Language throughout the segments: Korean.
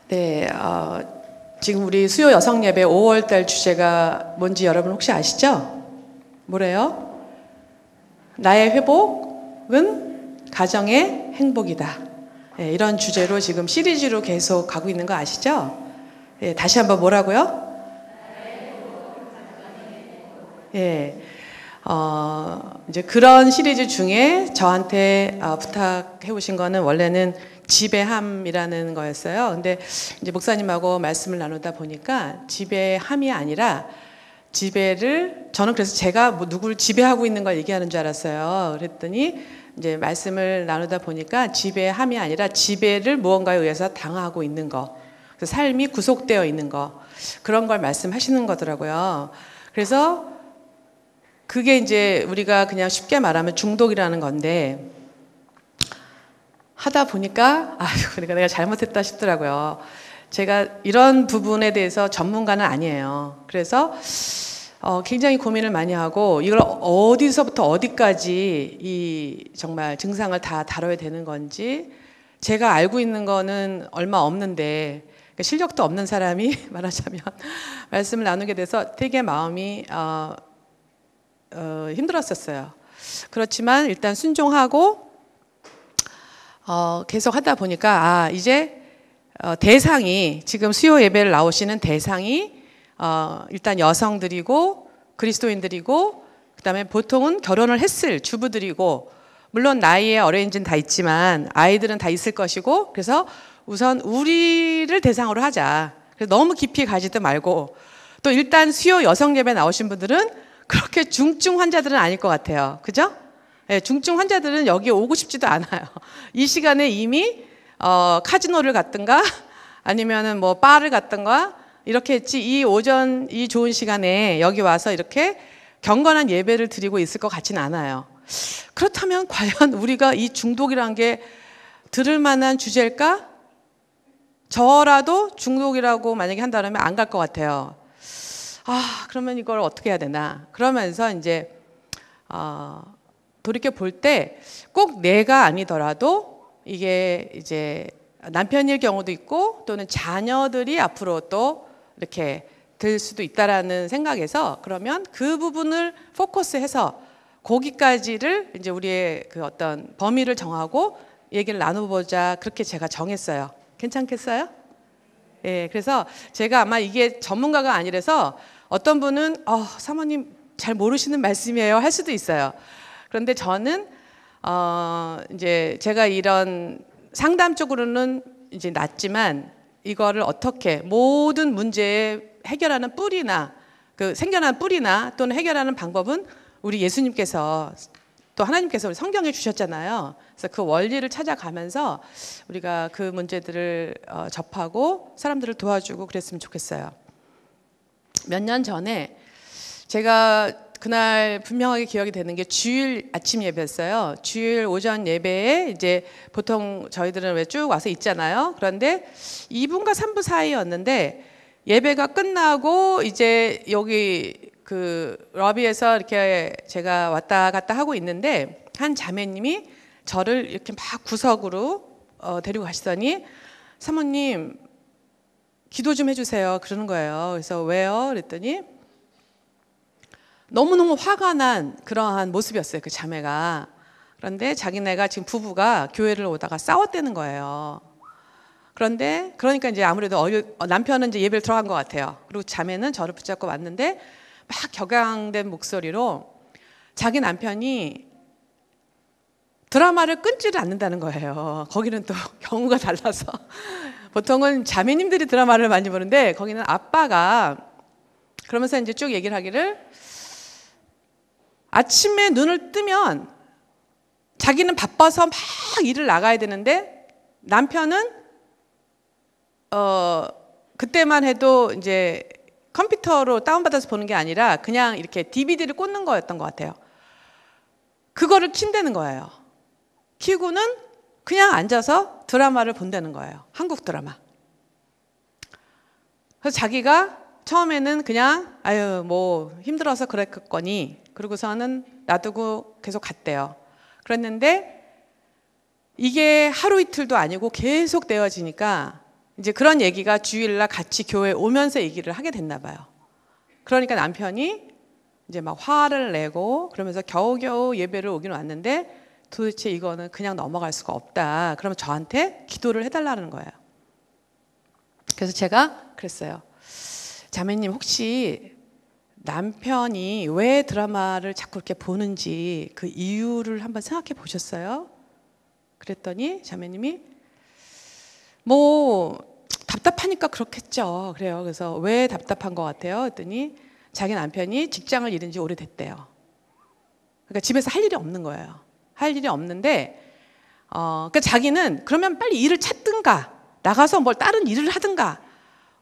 네, 지금 우리 수요 여성 예배 5월달 주제가 뭔지 여러분 혹시 아시죠? 뭐래요? 나의 회복은 가정의 행복이다. 네, 이런 주제로 지금 시리즈로 계속 가고 있는 거 아시죠? 네, 다시 한번 뭐라고요? 예. 이제 그런 시리즈 중에 저한테 부탁해 오신 거는 원래는 지배함이라는 거였어요. 근데 이제 목사님하고 말씀을 나누다 보니까 지배함이 아니라 지배를, 저는 그래서 제가 뭐 누구를 지배하고 있는 걸 얘기하는 줄 알았어요. 그랬더니 이제 말씀을 나누다 보니까 지배함이 아니라 지배를 무언가에 의해서 당하고 있는 거, 그래서 삶이 구속되어 있는 거, 그런 걸 말씀하시는 거더라고요. 그래서 그게 이제 우리가 그냥 쉽게 말하면 중독이라는 건데, 하다 보니까 그러니까 내가 잘못했다 싶더라고요. 제가 이런 부분에 대해서 전문가는 아니에요. 그래서 굉장히 고민을 많이 하고, 이걸 어디서부터 어디까지 이 정말 증상을 다 다뤄야 되는 건지, 제가 알고 있는 거는 얼마 없는데, 그러니까 실력도 없는 사람이 말하자면 말씀을 나누게 돼서 되게 마음이 힘들었었어요. 그렇지만 일단 순종하고 계속 하다 보니까 이제 대상이, 지금 수요 예배를 나오시는 대상이 일단 여성들이고 그리스도인들이고, 그다음에 보통은 결혼을 했을 주부들이고, 물론 나이에 어레인지는 다 있지만 아이들은 다 있을 것이고, 그래서 우선 우리를 대상으로 하자. 그래서 너무 깊이 가지도 말고, 또 일단 수요 여성 예배 나오신 분들은 그렇게 중증 환자들은 아닐 것 같아요. 그죠? 네, 중증 환자들은 여기 오고 싶지도 않아요. 이 시간에 이미 카지노를 갔든가 아니면은 뭐 바를 갔든가 이렇게 했지, 이 오전 이 좋은 시간에 여기 와서 이렇게 경건한 예배를 드리고 있을 것 같지는 않아요. 그렇다면 과연 우리가 이 중독이란 게 들을 만한 주제일까? 저라도 중독이라고 만약에 한다면 안 갈 것 같아요. 그러면 이걸 어떻게 해야 되나? 그러면서 이제 돌이켜 볼 때 꼭 내가 아니더라도 이게 이제 남편일 경우도 있고, 또는 자녀들이 앞으로 또 이렇게 될 수도 있다라는 생각에서, 그러면 그 부분을 포커스해서 거기까지를 이제 우리의 그 어떤 범위를 정하고 얘기를 나눠보자, 그렇게 제가 정했어요. 괜찮겠어요? 예, 그래서 제가 아마 이게 전문가가 아니라서 어떤 분은 사모님 잘 모르시는 말씀이에요 할 수도 있어요. 그런데 저는 이제 제가 이런 상담 쪽으로는 이제 낫지만, 이거를 어떻게 모든 문제에 해결하는 뿌리나, 그 생겨난 뿌리나 또는 해결하는 방법은 우리 예수님께서, 또 하나님께서 우리 성경에 주셨잖아요. 그래서 그 원리를 찾아가면서 우리가 그 문제들을 접하고 사람들을 도와주고 그랬으면 좋겠어요. 몇 년 전에 제가 그날 분명하게 기억이 되는 게 주일 아침 예배였어요. 주일 오전 예배에 이제 보통 저희들은 왜 쭉 와서 있잖아요. 그런데 2분과 3분 사이였는데, 예배가 끝나고 이제 여기 그 러비에서 이렇게 제가 왔다 갔다 하고 있는데, 한 자매님이 저를 이렇게 막 구석으로 데리고 가시더니, 사모님 기도 좀 해주세요 그러는 거예요. 그래서 왜요? 그랬더니 너무너무 화가 난 그러한 모습이었어요, 그 자매가. 그런데 자기네가 지금 부부가 교회를 오다가 싸웠다는 거예요. 그러니까 이제 아무래도 남편은 이제 예배를 들어간 것 같아요. 그리고 자매는 저를 붙잡고 왔는데 막 격앙된 목소리로 자기 남편이 드라마를 끊지를 않는다는 거예요. 거기는 또 경우가 달라서 보통은 자매님들이 드라마를 많이 보는데, 거기는 아빠가, 그러면서 이제 쭉 얘기를 하기를, 아침에 눈을 뜨면 자기는 바빠서 막 일을 나가야 되는데, 남편은 그때만 해도 이제 컴퓨터로 다운받아서 보는 게 아니라 그냥 이렇게 DVD를 꽂는 거였던 것 같아요. 그거를 킨다는 거예요. 키고는 그냥 앉아서 드라마를 본다는 거예요. 한국 드라마. 그래서 자기가 처음에는 그냥 뭐 힘들어서 그랬겠거니, 그러고서는 놔두고 계속 갔대요. 그랬는데 이게 하루 이틀도 아니고 계속 되어지니까 이제 그런 얘기가 주일날 같이 교회 오면서 얘기를 하게 됐나 봐요. 그러니까 남편이 이제 막 화를 내고 그러면서 겨우겨우 예배를 오긴 왔는데 도대체 이거는 그냥 넘어갈 수가 없다. 그러면 저한테 기도를 해달라는 거예요. 그래서 제가 그랬어요. 자매님, 혹시 남편이 왜 드라마를 자꾸 이렇게 보는지 그 이유를 한번 생각해 보셨어요? 그랬더니 자매님이 뭐 답답하니까 그렇겠죠. 그래요. 그래서 왜 답답한 것 같아요? 그랬더니 자기 남편이 직장을 잃은 지 오래됐대요. 그러니까 집에서 할 일이 없는 거예요. 할 일이 없는데 그러니까 자기는 그러면 빨리 일을 찾든가 나가서 뭘 다른 일을 하든가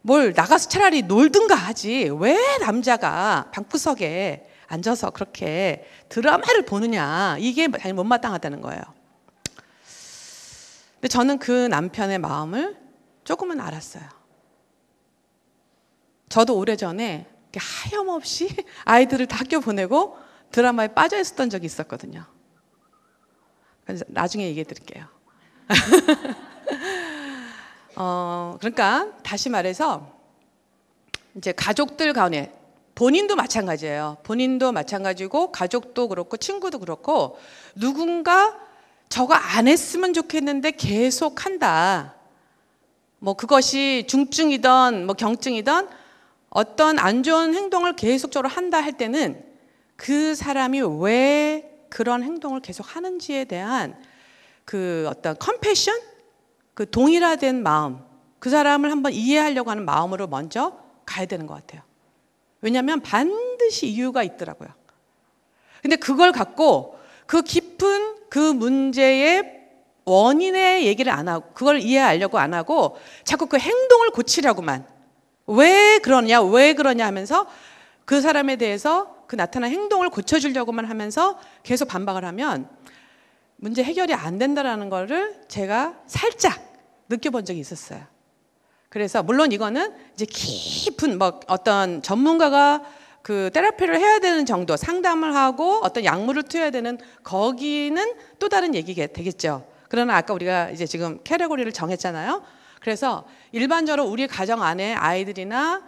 뭘 나가서 차라리 놀든가 하지 왜 남자가 방구석에 앉아서 그렇게 드라마를 보느냐, 이게 자기 못마땅하다는 거예요. 근데 저는 그 남편의 마음을 조금은 알았어요. 저도 오래전에 하염없이 아이들을 다 학교 보내고 드라마에 빠져 있었던 적이 있었거든요. 그래서 나중에 얘기해 드릴게요. 그러니까 다시 말해서 이제 가족들 가운데 본인도 마찬가지예요. 본인도 마찬가지고 가족도 그렇고 친구도 그렇고 누군가 저거 안 했으면 좋겠는데 계속 한다. 뭐 그것이 중증이든 뭐 경증이든 어떤 안 좋은 행동을 계속적으로 한다 할 때는 그 사람이 왜 그런 행동을 계속 하는지에 대한 그 어떤 컴패션? 그 동일화된 마음, 그 사람을 한번 이해하려고 하는 마음으로 먼저 가야 되는 것 같아요. 왜냐하면 반드시 이유가 있더라고요. 근데 그걸 갖고 그 깊은 그 문제의 원인의 얘기를 안 하고 그걸 이해하려고 안 하고 자꾸 그 행동을 고치려고만 왜 그러냐 하면서 그 사람에 대해서 그 나타난 행동을 고쳐주려고만 하면서 계속 반박을 하면 문제 해결이 안 된다는 거를 제가 살짝 느껴본 적이 있었어요. 그래서 물론 이거는 이제 깊은 뭐 어떤 전문가가 그 테라피를 해야 되는 정도, 상담을 하고 어떤 약물을 투여해야 되는 거기는 또 다른 얘기가 되겠죠. 그러나 아까 우리가 이제 지금 캐테고리를 정했잖아요. 그래서 일반적으로 우리 가정 안에 아이들이나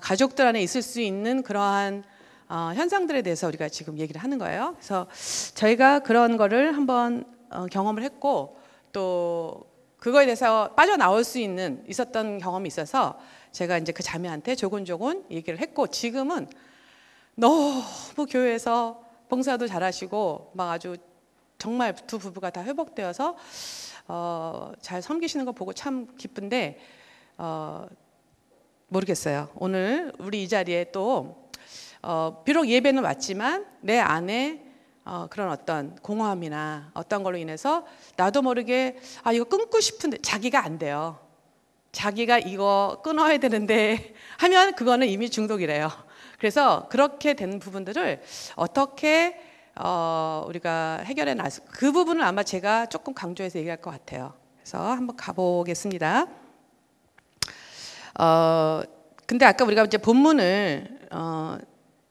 가족들 안에 있을 수 있는 그러한 현상들에 대해서 우리가 지금 얘기를 하는 거예요. 그래서 저희가 그런 거를 한번 경험을 했고 또 그거에 대해서 빠져나올 수 있었던 경험이 있어서 제가 이제 그 자매한테 조곤조곤 얘기를 했고 지금은 너무 교회에서 봉사도 잘하시고 막 아주 정말 두 부부가 다 회복되어서 잘 섬기시는 거 보고 참 기쁜데 모르겠어요. 오늘 우리 이 자리에 또 비록 예배는 왔지만 내 안에 그런 어떤 공허함이나 어떤 걸로 인해서 나도 모르게 이거 끊고 싶은데 자기가 안 돼요. 자기가 이거 끊어야 되는데 하면 그거는 이미 중독이래요. 그래서 그렇게 된 부분들을 어떻게 우리가 해결해 놨을 그 부분을 아마 제가 조금 강조해서 얘기할 것 같아요. 그래서 한번 가보겠습니다. 근데 아까 우리가 이제 본문을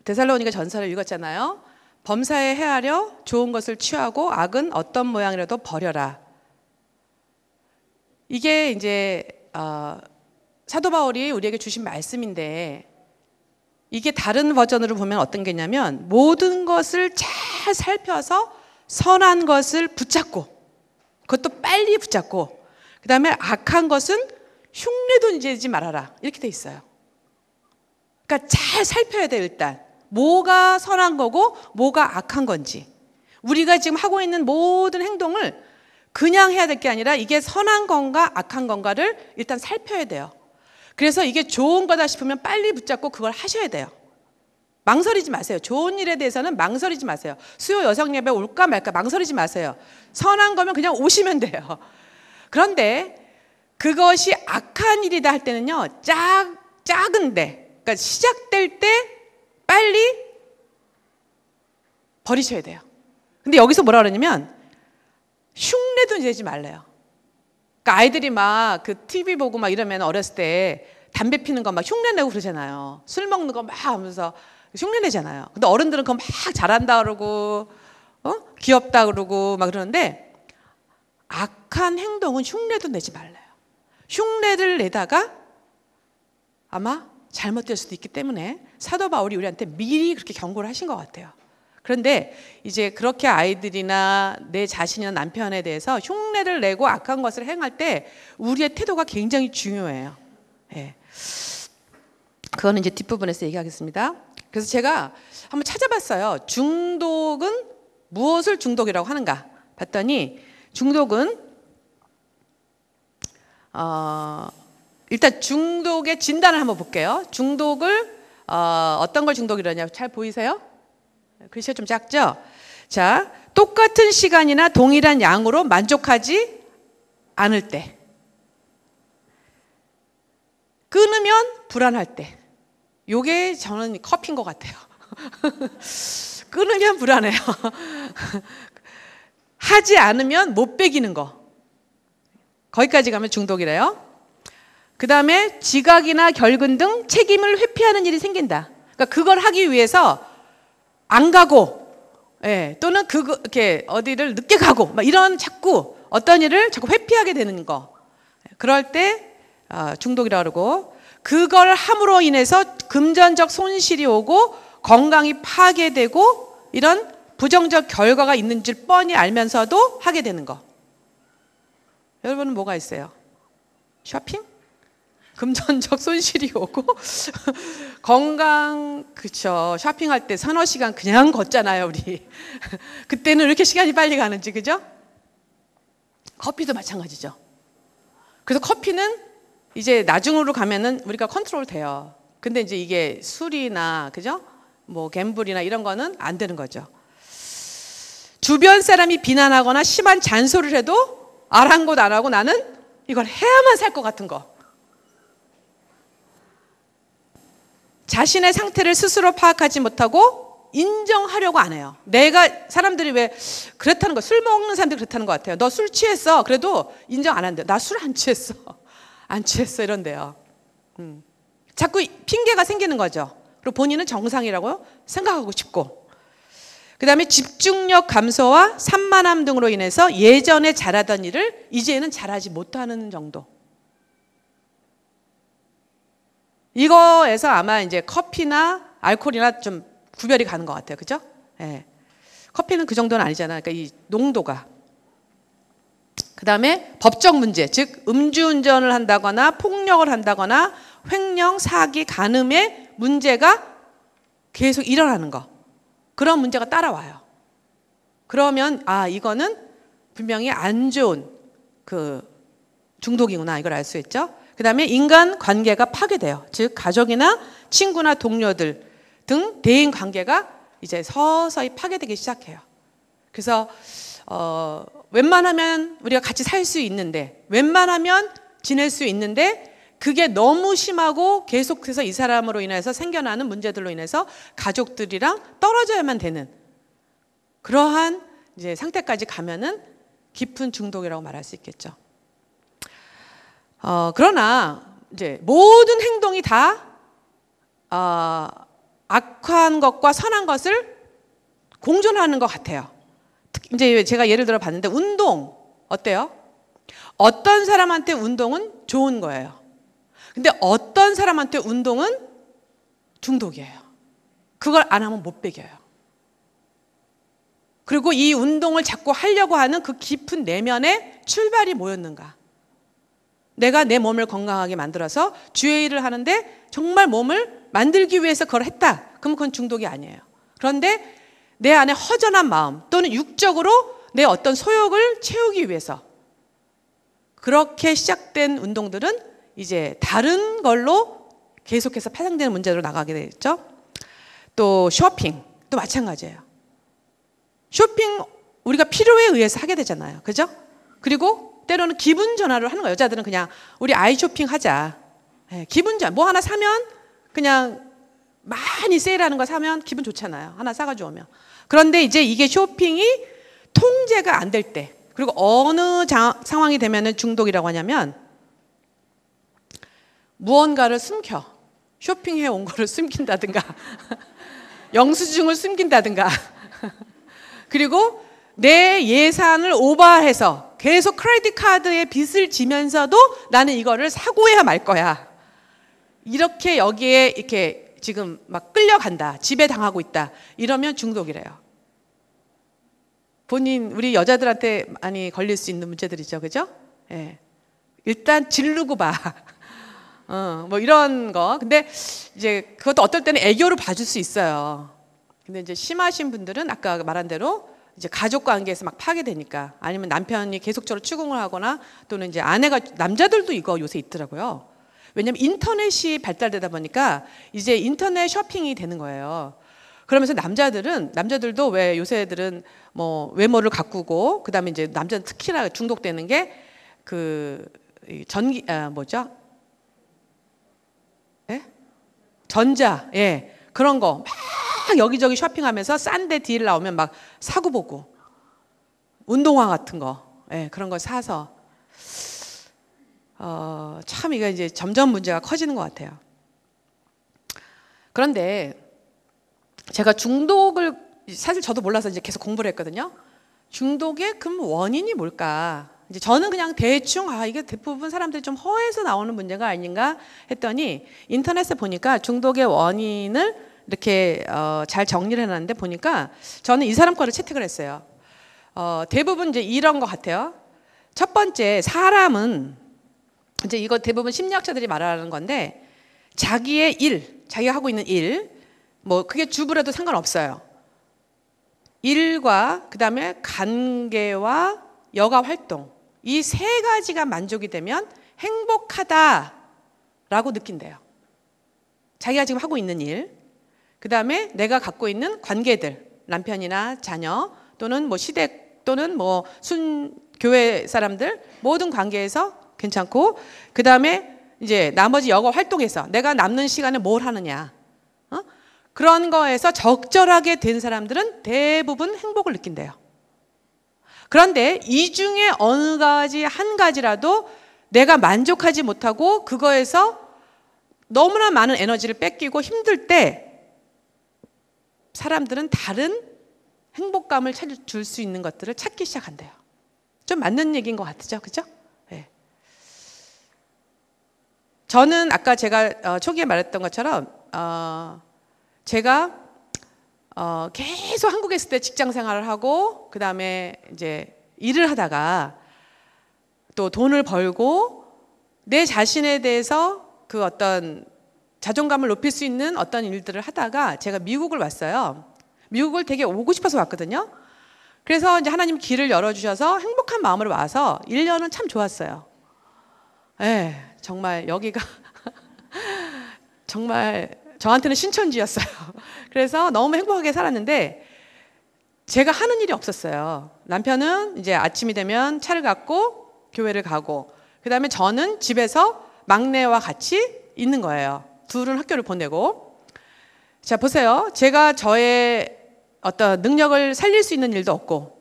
데살로니가 전서를 읽었잖아요. 범사에 헤아려 좋은 것을 취하고 악은 어떤 모양이라도 버려라. 이게 이제 사도 바울이 우리에게 주신 말씀인데 이게 다른 버전으로 보면 어떤 게냐면 모든 것을 잘 살펴서 선한 것을 붙잡고 그것도 빨리 붙잡고 그 다음에 악한 것은 흉내도 내지 말아라 이렇게 돼 있어요. 그러니까 잘 살펴야 돼요. 일단 뭐가 선한 거고 뭐가 악한 건지 우리가 지금 하고 있는 모든 행동을 그냥 해야 될 게 아니라 이게 선한 건가 악한 건가를 일단 살펴야 돼요. 그래서 이게 좋은 거다 싶으면 빨리 붙잡고 그걸 하셔야 돼요. 망설이지 마세요. 좋은 일에 대해서는 망설이지 마세요. 수요 여성 예배 올까 말까 망설이지 마세요. 선한 거면 그냥 오시면 돼요. 그런데 그것이 악한 일이다 할 때는요, 작은데, 그러니까 시작될 때 빨리 버리셔야 돼요. 근데 여기서 뭐라 그러냐면 흉내도 내지 말래요. 그러니까 아이들이 막 그 TV 보고 막 이러면 어렸을 때 담배 피는 거 막 흉내 내고 그러잖아요. 술 먹는 거 막 하면서 흉내 내잖아요. 근데 어른들은 그거 막 잘한다 그러고 귀엽다 그러고 막 그러는데 악한 행동은 흉내도 내지 말래요. 흉내를 내다가 아마 잘못될 수도 있기 때문에 사도 바울이 우리한테 미리 그렇게 경고를 하신 것 같아요. 그런데 이제 그렇게 아이들이나 내 자신이나 남편에 대해서 흉내를 내고 악한 것을 행할 때 우리의 태도가 굉장히 중요해요. 예. 그거는 이제 뒷부분에서 얘기하겠습니다. 그래서 제가 한번 찾아봤어요. 중독은 무엇을 중독이라고 하는가 봤더니 중독은 일단 중독의 진단을 한번 볼게요. 중독을 어떤 걸 중독이라냐 잘 보이세요? 글씨가 좀 작죠? 자, 똑같은 시간이나 동일한 양으로 만족하지 않을 때, 끊으면 불안할 때, 요게 저는 커피인 것 같아요. 끊으면 불안해요. 하지 않으면 못 배기는 거, 거기까지 가면 중독이래요. 그 다음에 지각이나 결근 등 책임을 회피하는 일이 생긴다. 그러니까 그걸 하기 위해서 안 가고, 예, 또는 이렇게 어디를 늦게 가고, 막 이런 자꾸 어떤 일을 자꾸 회피하게 되는 거. 그럴 때 중독이라고 그러고, 그걸 함으로 인해서 금전적 손실이 오고 건강이 파괴되고 이런 부정적 결과가 있는 줄 뻔히 알면서도 하게 되는 거. 여러분은 뭐가 있어요? 쇼핑? 금전적 손실이 오고 건강, 그쵸, 쇼핑할 때 서너 시간 그냥 걷잖아요 우리. 그때는 왜 이렇게 시간이 빨리 가는지, 그죠? 커피도 마찬가지죠. 그래서 커피는 이제 나중으로 가면은 우리가 컨트롤 돼요. 근데 이제 이게 술이나, 그죠, 뭐 갬블이나 이런 거는 안 되는 거죠. 주변 사람이 비난하거나 심한 잔소리를 해도 아랑곳 안 하고 나는 이걸 해야만 살 것 같은 거. 자신의 상태를 스스로 파악하지 못하고 인정하려고 안 해요. 내가, 사람들이 왜 그렇다는 거, 술 먹는 사람들이 그렇다는 것 같아요. 너 술 취했어. 그래도 인정 안 한대요. 나 술 안 취했어. 안 취했어. 이런대요. 자꾸 핑계가 생기는 거죠. 그리고 본인은 정상이라고 생각하고 싶고. 그 다음에 집중력 감소와 산만함 등으로 인해서 예전에 잘하던 일을 이제는 잘하지 못하는 정도. 이거에서 아마 이제 커피나 알코올이나 좀 구별이 가는 것 같아요. 그죠? 예. 커피는 그 정도는 아니잖아요. 그러니까 이 농도가. 그 다음에 법적 문제, 즉 음주운전을 한다거나 폭력을 한다거나 횡령, 사기, 간음의 문제가 계속 일어나는 거. 그런 문제가 따라와요. 그러면 이거는 분명히 안 좋은 그 중독이구나, 이걸 알 수 있죠. 그 다음에 인간 관계가 파괴돼요. 즉 가족이나 친구나 동료들 등 대인 관계가 이제 서서히 파괴되기 시작해요. 그래서 웬만하면 우리가 같이 살 수 있는데, 웬만하면 지낼 수 있는데, 그게 너무 심하고 계속해서 이 사람으로 인해서 생겨나는 문제들로 인해서 가족들이랑 떨어져야만 되는 그러한 이제 상태까지 가면은 깊은 중독이라고 말할 수 있겠죠. 그러나 이제 모든 행동이 다 악한 것과 선한 것을 공존하는 것 같아요. 이제 제가 예를 들어 봤는데 운동 어때요? 어떤 사람한테 운동은 좋은 거예요. 근데 어떤 사람한테 운동은 중독이에요. 그걸 안 하면 못 배겨요. 그리고 이 운동을 자꾸 하려고 하는 그 깊은 내면의 출발이 뭐였는가? 내가 내 몸을 건강하게 만들어서 주의 일을 하는데 정말 몸을 만들기 위해서 그걸 했다. 그럼 그건 중독이 아니에요. 그런데 내 안에 허전한 마음 또는 육적으로 내 어떤 소욕을 채우기 위해서 그렇게 시작된 운동들은 이제 다른 걸로 계속해서 파생되는 문제로 나가게 되겠죠. 또 쇼핑도 마찬가지예요. 쇼핑 우리가 필요에 의해서 하게 되잖아요. 그죠? 그리고 때로는 기분 전환을 하는 거예요. 여자들은 그냥 우리 아이 쇼핑 하자. 네, 기분 전환. 뭐 하나 사면 그냥 많이 세일하는 거 사면 기분 좋잖아요. 하나 사가지고 오면. 그런데 이제 이게 쇼핑이 통제가 안 될 때, 그리고 어느 상황이 되면은 중독이라고 하냐면 무언가를 숨겨. 쇼핑해 온 거를 숨긴다든가 영수증을 숨긴다든가 그리고 내 예산을 오버해서 계속 크레딧 카드에 빚을 지면서도 나는 이거를 사고야 말 거야. 이렇게 여기에 이렇게 지금 막 끌려간다. 지배당하고 있다. 이러면 중독이래요. 본인, 우리 여자들한테 많이 걸릴 수 있는 문제들이죠. 그죠? 예. 일단 지르고 봐. 뭐 이런 거. 근데 이제 그것도 어떨 때는 애교로 봐줄 수 있어요. 근데 이제 심하신 분들은 아까 말한 대로 이제 가족 관계에서 막 파괴되니까, 아니면 남편이 계속적으로 추궁을 하거나, 또는 이제 아내가, 남자들도 이거 요새 있더라고요. 왜냐면 인터넷이 발달되다 보니까 이제 인터넷 쇼핑이 되는 거예요. 그러면서 남자들도 왜 요새 애들은 뭐 외모를 가꾸고, 그다음에 이제 남자는 특히나 중독되는 게 그 전기, 뭐죠? 예? 전자, 예. 그런 거 막 여기저기 쇼핑하면서 싼데 딜 나오면 막 사고 보고, 운동화 같은 거, 예, 그런 거 사서 참 이거 이제 점점 문제가 커지는 것 같아요. 그런데 제가 중독을, 사실 저도 몰라서 이제 계속 공부를 했거든요. 중독의 그 원인이 뭘까? 이제 저는 그냥 대충 이게 대부분 사람들이 좀 허해서 나오는 문제가 아닌가 했더니, 인터넷에 보니까 중독의 원인을 이렇게 잘 정리를 해놨는데, 보니까 저는 이 사람 거를 채택을 했어요. 대부분 이제 이런 것 같아요. 첫 번째, 사람은 이제 이거 대부분 심리학자들이 말하는 건데, 자기의 일, 자기가 하고 있는 일, 뭐 그게 주부라도 상관없어요. 일과 그다음에 관계와 여가 활동, 이 세 가지가 만족이 되면 행복하다라고 느낀대요. 자기가 지금 하고 있는 일, 그다음에 내가 갖고 있는 관계들, 남편이나 자녀, 또는 뭐 시댁, 또는 뭐 교회 사람들, 모든 관계에서 괜찮고, 그다음에 이제 나머지 여가 활동에서 내가 남는 시간에 뭘 하느냐, 그런 거에서 적절하게 된 사람들은 대부분 행복을 느낀대요. 그런데 이 중에 어느 가지 한 가지라도 내가 만족하지 못하고 그거에서 너무나 많은 에너지를 뺏기고 힘들 때, 사람들은 다른 행복감을 줄 수 있는 것들을 찾기 시작한대요. 좀 맞는 얘기인 것 같죠, 그죠? 네. 저는 아까 제가 초기에 말했던 것처럼 제가 계속 한국에 있을 때 직장 생활을 하고, 그 다음에 이제 일을 하다가 또 돈을 벌고, 내 자신에 대해서 그 어떤 자존감을 높일 수 있는 어떤 일들을 하다가 제가 미국을 왔어요. 미국을 되게 오고 싶어서 왔거든요. 그래서 이제 하나님 길을 열어주셔서 행복한 마음으로 와서 1년은 참 좋았어요. 예, 정말 여기가 정말 저한테는 신천지였어요. 그래서 너무 행복하게 살았는데, 제가 하는 일이 없었어요. 남편은 이제 아침이 되면 차를 갖고 교회를 가고, 그 다음에 저는 집에서 막내와 같이 있는 거예요. 둘은 학교를 보내고. 자, 보세요. 제가 저의 어떤 능력을 살릴 수 있는 일도 없고,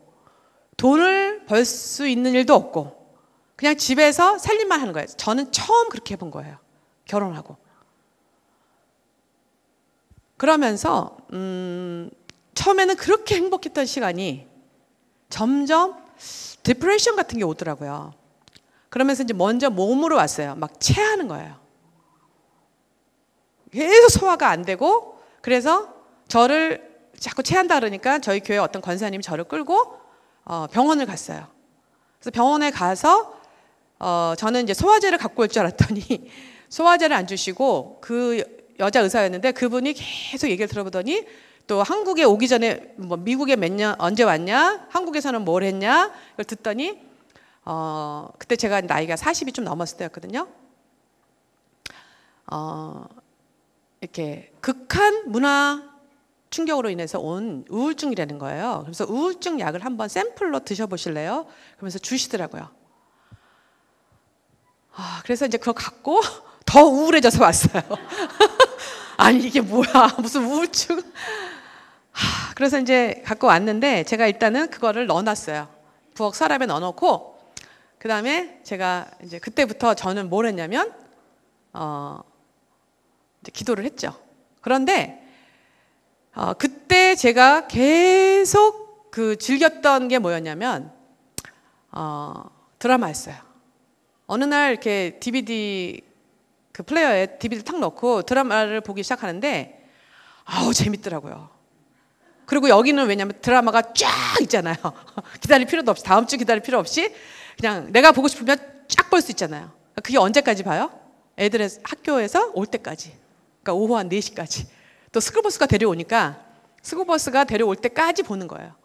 돈을 벌 수 있는 일도 없고, 그냥 집에서 살림만 하는 거예요. 저는 처음 그렇게 해본 거예요. 결혼하고. 그러면서 처음에는 그렇게 행복했던 시간이 점점 디프레션 같은 게 오더라고요. 그러면서 이제 먼저 몸으로 왔어요. 막 체하는 거예요. 계속 소화가 안 되고, 그래서 저를 자꾸 체한다 그러니까 저희 교회 어떤 권사님이 저를 끌고 병원을 갔어요. 그래서 병원에 가서 저는 이제 소화제를 갖고 올 줄 알았더니 소화제를 안 주시고, 그 여자 의사였는데 그분이 계속 얘기를 들어보더니, 또 한국에 오기 전에 뭐 미국에 몇 년 언제 왔냐, 한국에서는 뭘 했냐, 이걸 듣더니 그때 제가 나이가 40이 좀 넘었을 때였거든요. 이렇게 극한 문화 충격으로 인해서 온 우울증이라는 거예요. 그래서 우울증 약을 한번 샘플로 드셔보실래요? 그러면서 주시더라고요. 그래서 이제 그거 갖고 더 우울해져서 왔어요. 아니 이게 뭐야, 무슨 우울증. 그래서 이제 갖고 왔는데, 제가 일단은 그거를 넣어놨어요. 부엌 서랍에 넣어놓고, 그 다음에 제가 이제 그때부터 저는 뭘 했냐면 이제 기도를 했죠. 그런데 그때 제가 계속 그 즐겼던 게 뭐였냐면 드라마였어요. 어느 날 이렇게 DVD 그 플레이어에 DVD를 탁 넣고 드라마를 보기 시작하는데 아우 재밌더라고요. 그리고 여기는 왜냐면 드라마가 쫙 있잖아요. 기다릴 필요도 없이, 다음 주 기다릴 필요 없이 그냥 내가 보고 싶으면 쫙 볼 수 있잖아요. 그게 언제까지 봐요? 애들의 학교에서 올 때까지. 그러니까 오후 한 4시까지. 또 스쿨버스가 데려오니까 스쿨버스가 데려올 때까지 보는 거예요.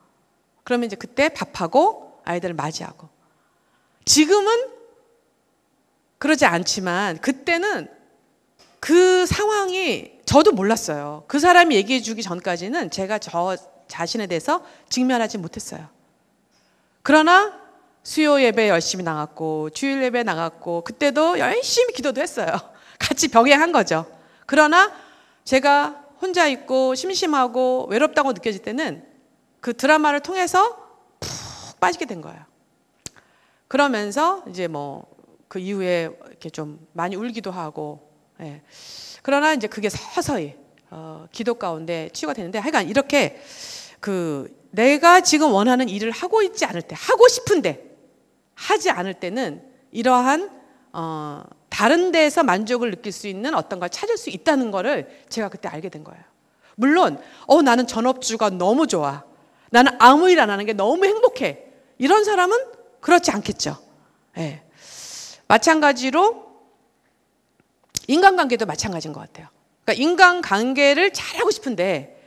그러면 이제 그때 밥하고 아이들을 맞이하고. 지금은 그러지 않지만 그때는 그 상황이 저도 몰랐어요. 그 사람이 얘기해 주기 전까지는 제가 저 자신에 대해서 직면하지 못했어요. 그러나 수요 예배 열심히 나갔고 주일 예배 나갔고 그때도 열심히 기도도 했어요. 같이 병행한 거죠. 그러나 제가 혼자 있고 심심하고 외롭다고 느껴질 때는 그 드라마를 통해서 푹 빠지게 된 거예요. 그러면서 이제 뭐 그 이후에 이렇게 좀 많이 울기도 하고, 예. 그러나 이제 그게 서서히 기도 가운데 치유가 되는데, 하여간 이렇게 그 내가 지금 원하는 일을 하고 있지 않을 때, 하고 싶은데 하지 않을 때는 이러한 다른 데에서 만족을 느낄 수 있는 어떤 걸 찾을 수 있다는 거를 제가 그때 알게 된 거예요. 물론 나는 전업주가 너무 좋아, 나는 아무 일 안 하는 게 너무 행복해, 이런 사람은 그렇지 않겠죠. 예. 마찬가지로 인간관계도 마찬가지인 것 같아요. 그러니까 인간관계를 잘하고 싶은데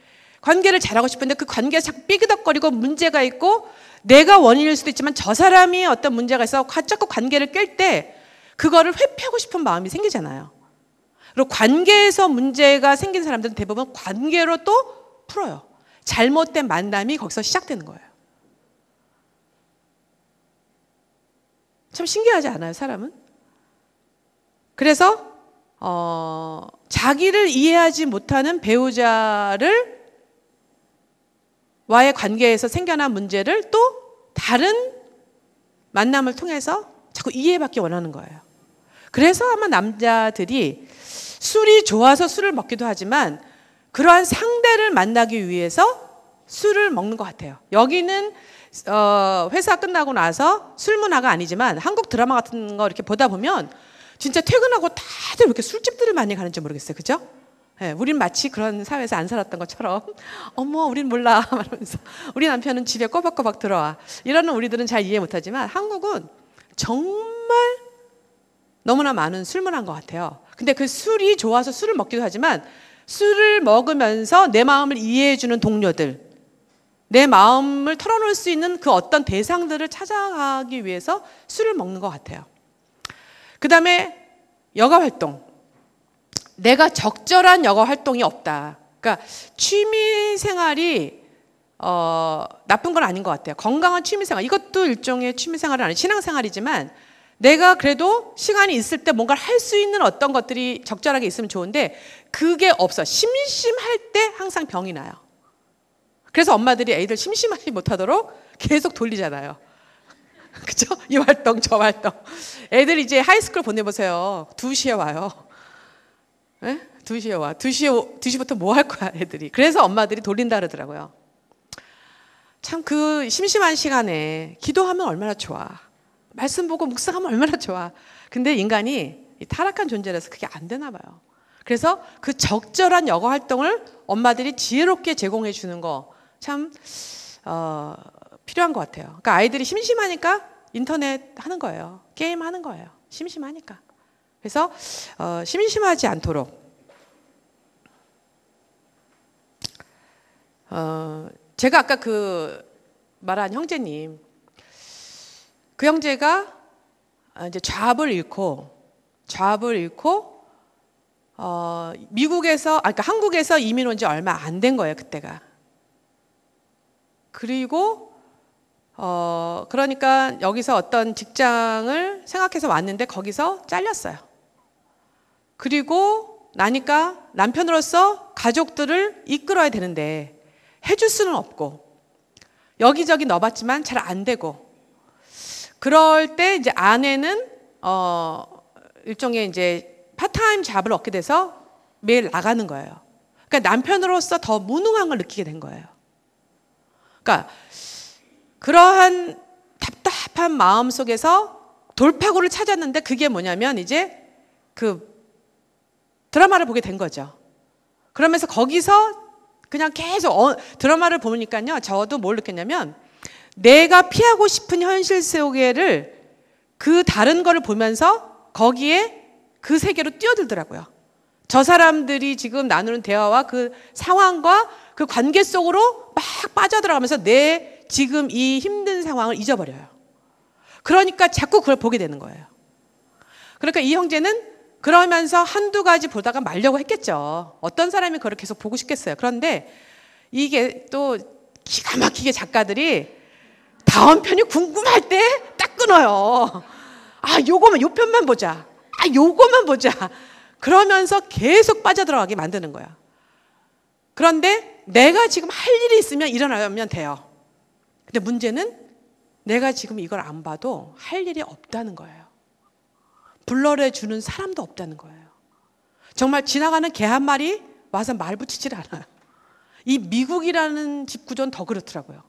그 관계가 자꾸 삐그덕거리고 문제가 있고, 내가 원인일 수도 있지만 저 사람이 어떤 문제가 있어 자꾸 관계를 깰 때 그거를 회피하고 싶은 마음이 생기잖아요. 그리고 관계에서 문제가 생긴 사람들은 대부분 관계로 또 풀어요. 잘못된 만남이 거기서 시작되는 거예요. 참 신기하지 않아요, 사람은? 그래서 자기를 이해하지 못하는 배우자를 와의 관계에서 생겨난 문제를 또 다른 만남을 통해서 자꾸 이해받기 원하는 거예요. 그래서 아마 남자들이 술이 좋아서 술을 먹기도 하지만 그러한 상대를 만나기 위해서 술을 먹는 것 같아요. 여기는 회사 끝나고 나서 술 문화가 아니지만 한국 드라마 같은 거 이렇게 보다 보면 진짜 퇴근하고 다들 왜 이렇게 술집들을 많이 가는지 모르겠어요. 그죠? 네, 우린 마치 그런 사회에서 안 살았던 것처럼 어머 우린 몰라 말하면서 우리 남편은 집에 꼬박꼬박 들어와 이러는 우리들은 잘 이해 못하지만 한국은 정말 너무나 많은 술 문화인 것 같아요. 근데 그 술이 좋아서 술을 먹기도 하지만 술을 먹으면서 내 마음을 이해해주는 동료들, 내 마음을 털어놓을 수 있는 그 어떤 대상들을 찾아가기 위해서 술을 먹는 것 같아요. 그 다음에 여가 활동. 내가 적절한 여가 활동이 없다. 그러니까 취미 생활이 나쁜 건 아닌 것 같아요. 건강한 취미 생활, 이것도 일종의 취미 생활은 아니에요. 신앙 생활이지만 내가 그래도 시간이 있을 때 뭔가를 할 수 있는 어떤 것들이 적절하게 있으면 좋은데 그게 없어. 심심할 때 항상 병이 나요. 그래서 엄마들이 애들 심심하지 못하도록 계속 돌리잖아요. 그죠? 이 활동 저 활동. 애들 이제 하이스쿨 보내보세요. 2시에 와요. 네? 2시에 와. 2시부터 뭐 할 거야 애들이. 그래서 엄마들이 돌린다 그러더라고요. 참 그 심심한 시간에 기도하면 얼마나 좋아. 말씀 보고 묵상하면 얼마나 좋아. 근데 인간이 타락한 존재라서 그게 안 되나 봐요. 그래서 그 적절한 여가 활동을 엄마들이 지혜롭게 제공해 주는 거 참 필요한 것 같아요. 그러니까 아이들이 심심하니까 인터넷 하는 거예요. 게임 하는 거예요. 심심하니까. 그래서 심심하지 않도록 제가 아까 그 말한 형제님, 그 형제가 이제 잡을 잃고 미국에서 그러니까 한국에서 이민 온 지 얼마 안 된 거예요, 그때가. 그리고 그러니까 여기서 어떤 직장을 생각해서 왔는데 거기서 잘렸어요. 그리고 나니까 남편으로서 가족들을 이끌어야 되는데 해줄 수는 없고 여기저기 넣어봤지만 잘 안 되고, 그럴 때 이제 아내는 일종의 이제 파트타임 잡을 얻게 돼서 매일 나가는 거예요. 그러니까 남편으로서 더 무능한 걸 느끼게 된 거예요. 그러니까 그러한 답답한 마음 속에서 돌파구를 찾았는데 그게 뭐냐면 이제 그 드라마를 보게 된 거죠. 그러면서 거기서 그냥 계속 드라마를 보니까요. 저도 뭘 느꼈냐면 내가 피하고 싶은 현실 세계를 그 다른 거를 보면서 거기에 그 세계로 뛰어들더라고요. 저 사람들이 지금 나누는 대화와 그 상황과 그 관계 속으로 막 빠져들어가면서 내 지금 이 힘든 상황을 잊어버려요. 그러니까 자꾸 그걸 보게 되는 거예요. 그러니까 이 형제는 그러면서 한두 가지 보다가 말려고 했겠죠. 어떤 사람이 그걸 계속 보고 싶겠어요. 그런데 이게 또 기가 막히게 작가들이 다음 편이 궁금할 때 딱 끊어요. 아, 요거만, 요 편만 보자. 아, 요거만 보자. 그러면서 계속 빠져들어가게 만드는 거야. 그런데 내가 지금 할 일이 있으면 일어나면 돼요. 근데 문제는 내가 지금 이걸 안 봐도 할 일이 없다는 거예요. 불러내 주는 사람도 없다는 거예요. 정말 지나가는 개 한 마리 와서 말 붙이질 않아요. 이 미국이라는 집 구조는 더 그렇더라고요.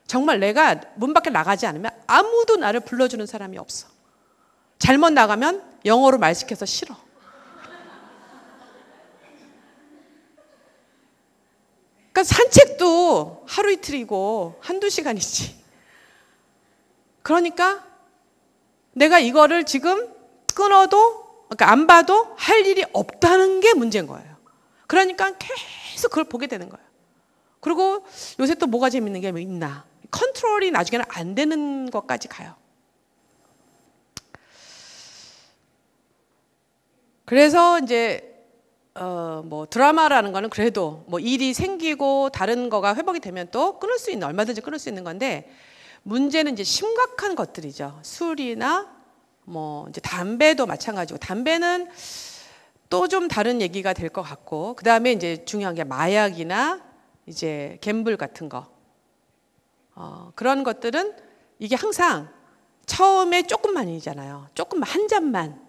정말 내가 문 밖에 나가지 않으면 아무도 나를 불러주는 사람이 없어. 잘못 나가면 영어로 말 시켜서 싫어. 그러니까 산책도 하루 이틀이고 한두 시간이지. 그러니까 내가 이거를 지금 끊어도, 그러니까 안 봐도 할 일이 없다는 게 문제인 거예요. 그러니까 계속 그걸 보게 되는 거예요. 그리고 요새 또 뭐가 재밌는 게 있나? 컨트롤이 나중에는 안 되는 것까지 가요. 그래서 이제 뭐 드라마라는 거는 그래도 뭐 일이 생기고 다른 거가 회복이 되면 또 끊을 수 있는, 얼마든지 끊을 수 있는 건데, 문제는 이제 심각한 것들이죠. 술이나 뭐 이제 담배도 마찬가지고, 담배는 또 좀 다른 얘기가 될 것 같고, 그 다음에 이제 중요한 게 마약이나 이제 갬블 같은 거, 그런 것들은 이게 항상 처음에 조금만이잖아요. 조금만, 한 잔만.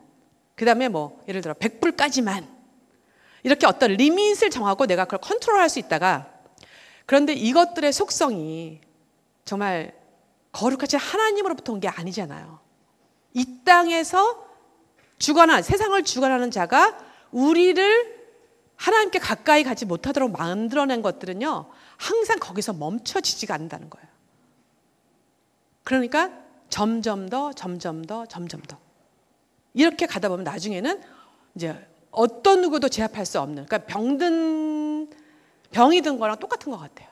그 다음에 뭐 예를 들어 100불까지만. 이렇게 어떤 리밋을 정하고 내가 그걸 컨트롤할 수 있다가, 그런데 이것들의 속성이 정말 거룩하신 하나님으로부터 온 게 아니잖아요. 이 땅에서 주관한, 세상을 주관하는 자가 우리를 하나님께 가까이 가지 못하도록 만들어낸 것들은요, 항상 거기서 멈춰지지가 않는다는 거예요. 그러니까 점점 더 이렇게 가다 보면 나중에는 이제 어떤 누구도 제압할 수 없는, 그러니까 병이 든 거랑 똑같은 것 같아요.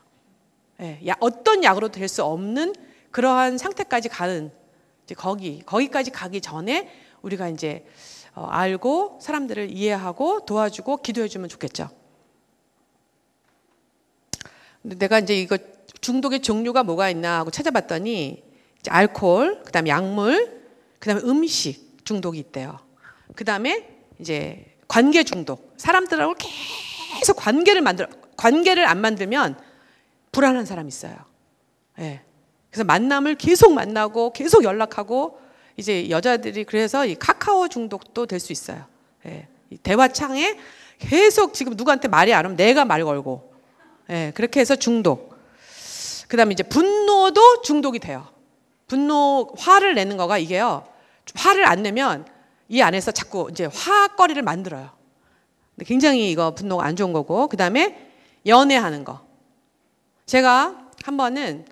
예, 어떤 약으로 될 수 없는 그러한 상태까지 가는, 이제 거기까지 가기 전에 우리가 이제 알고 사람들을 이해하고 도와주고 기도해주면 좋겠죠. 근데 내가 이제 이거 중독의 종류가 뭐가 있나 하고 찾아봤더니, 이제 알코올, 그다음에 약물, 그다음에 음식 중독이 있대요. 그다음에 이제 관계 중독. 사람들하고 계속 관계를 안 만들면 불안한 사람이 있어요. 예. 그래서 만남을 계속 만나고 계속 연락하고, 이제 여자들이 그래서 이 카카오 중독도 될 수 있어요. 예. 이 대화창에 계속 지금 누구한테 말이 안 오면 내가 말 걸고, 예. 그렇게 해서 중독. 그다음에 이제 분노도 중독이 돼요. 화를 내는 거가 이게요. 화를 안 내면 이 안에서 자꾸 이제 화거리를 만들어요. 굉장히 이거 분노가 안 좋은 거고, 그다음에 연애하는 거. 제가 한 번은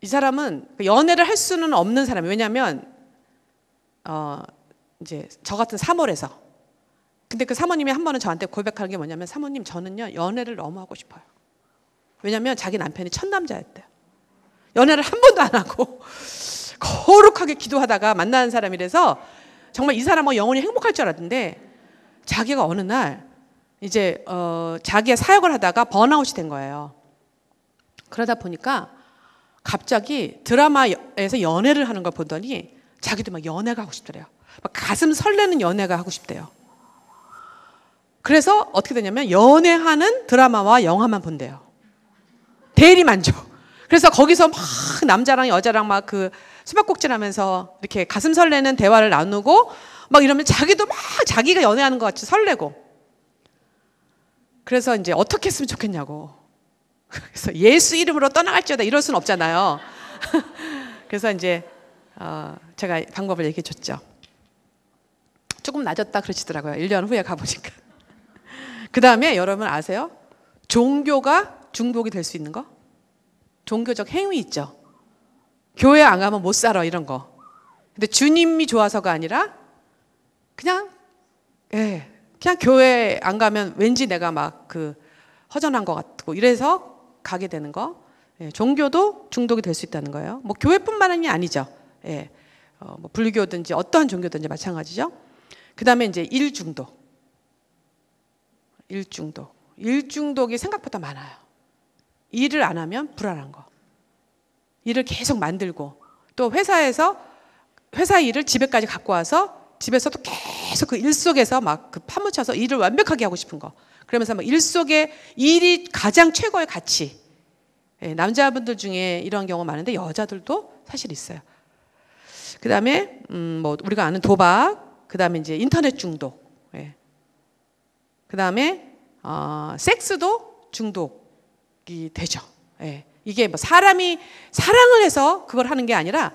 이 사람은 연애를 할 수는 없는 사람이에요. 왜냐하면 이제 저 같은 사몰에서, 근데 그 사모님이 한 번은 저한테 고백하는 게 뭐냐면, 사모님, 저는요 연애를 너무 하고 싶어요. 왜냐하면 자기 남편이 첫남자였대요. 연애를 한 번도 안 하고 거룩하게 기도하다가 만나는 사람이라서 정말 이 사람은 영원히 행복할 줄 알았는데, 자기가 어느 날 이제 자기가 사역을 하다가 번아웃이 된 거예요. 그러다 보니까 갑자기 드라마에서 연애를 하는 걸 보더니 자기도 막 연애가 하고 싶더래요. 막 가슴 설레는 연애가 하고 싶대요. 그래서 어떻게 되냐면 연애하는 드라마와 영화만 본대요. 대리만족. 그래서 거기서 막 남자랑 여자랑 막 그 수박꼭질하면서 이렇게 가슴 설레는 대화를 나누고 막 이러면 자기도 막 자기가 연애하는 것 같이 설레고. 그래서 이제 어떻게 했으면 좋겠냐고. 그래서 예수 이름으로 떠나갈지어다 이럴 수는 없잖아요. 그래서 이제 제가 방법을 얘기해 줬죠. 조금 낮았다 그러시더라고요. 1년 후에 가보니까. 그 다음에 여러분 아세요? 종교가 중독이 될 수 있는 거? 종교적 행위 있죠. 교회 안 가면 못 살아 이런 거. 근데 주님이 좋아서가 아니라 그냥 교회 안 가면 왠지 내가 막 허전한 것 같고 이래서 가게 되는 거. 종교도 중독이 될 수 있다는 거예요. 뭐 교회뿐만이 아니죠. 뭐 불교든지 어떠한 종교든지 마찬가지죠. 그 다음에 이제 일중독. 일중독이 생각보다 많아요. 일을 안 하면 불안한 거. 일을 계속 만들고 또 회사에서 회사 일을 집에까지 갖고 와서 집에서도 계속 그 일 속에서 막 파묻혀서 일을 완벽하게 하고 싶은 거. 그러면서 막 일 속에 일이 가장 최고의 가치. 남자분들 중에 이런 경우 많은데 여자들도 사실 있어요. 그 다음에 뭐 우리가 아는 도박, 그 다음에 이제 인터넷 중독, 그 다음에 섹스도 중독이 되죠. 이게 뭐 사람이 사랑을 해서 그걸 하는 게 아니라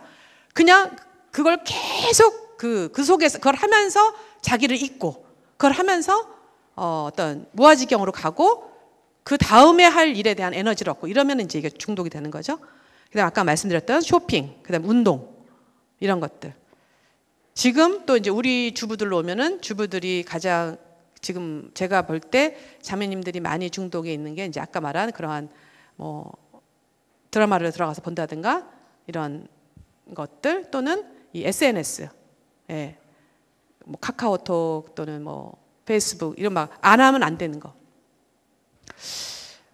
그냥 그걸 계속 그 속에서 그걸 하면서 자기를 잊고 그걸 하면서 어떤 무아지경으로 가고 그 다음에 할 일에 대한 에너지를 얻고 이러면 이제 이게 중독이 되는 거죠. 그다음 아까 말씀드렸던 쇼핑, 그다음 운동 이런 것들. 지금 또 이제 우리 주부들로 오면은 주부들이 가장 지금 제가 볼 때 자매님들이 많이 중독에 있는 게 이제 아까 말한 그러한 뭐 드라마를 들어가서 본다든가 이런 것들 또는 이 SNS, 뭐 카카오톡 또는 뭐 페이스북 이런 막 안 하면 안 되는 거.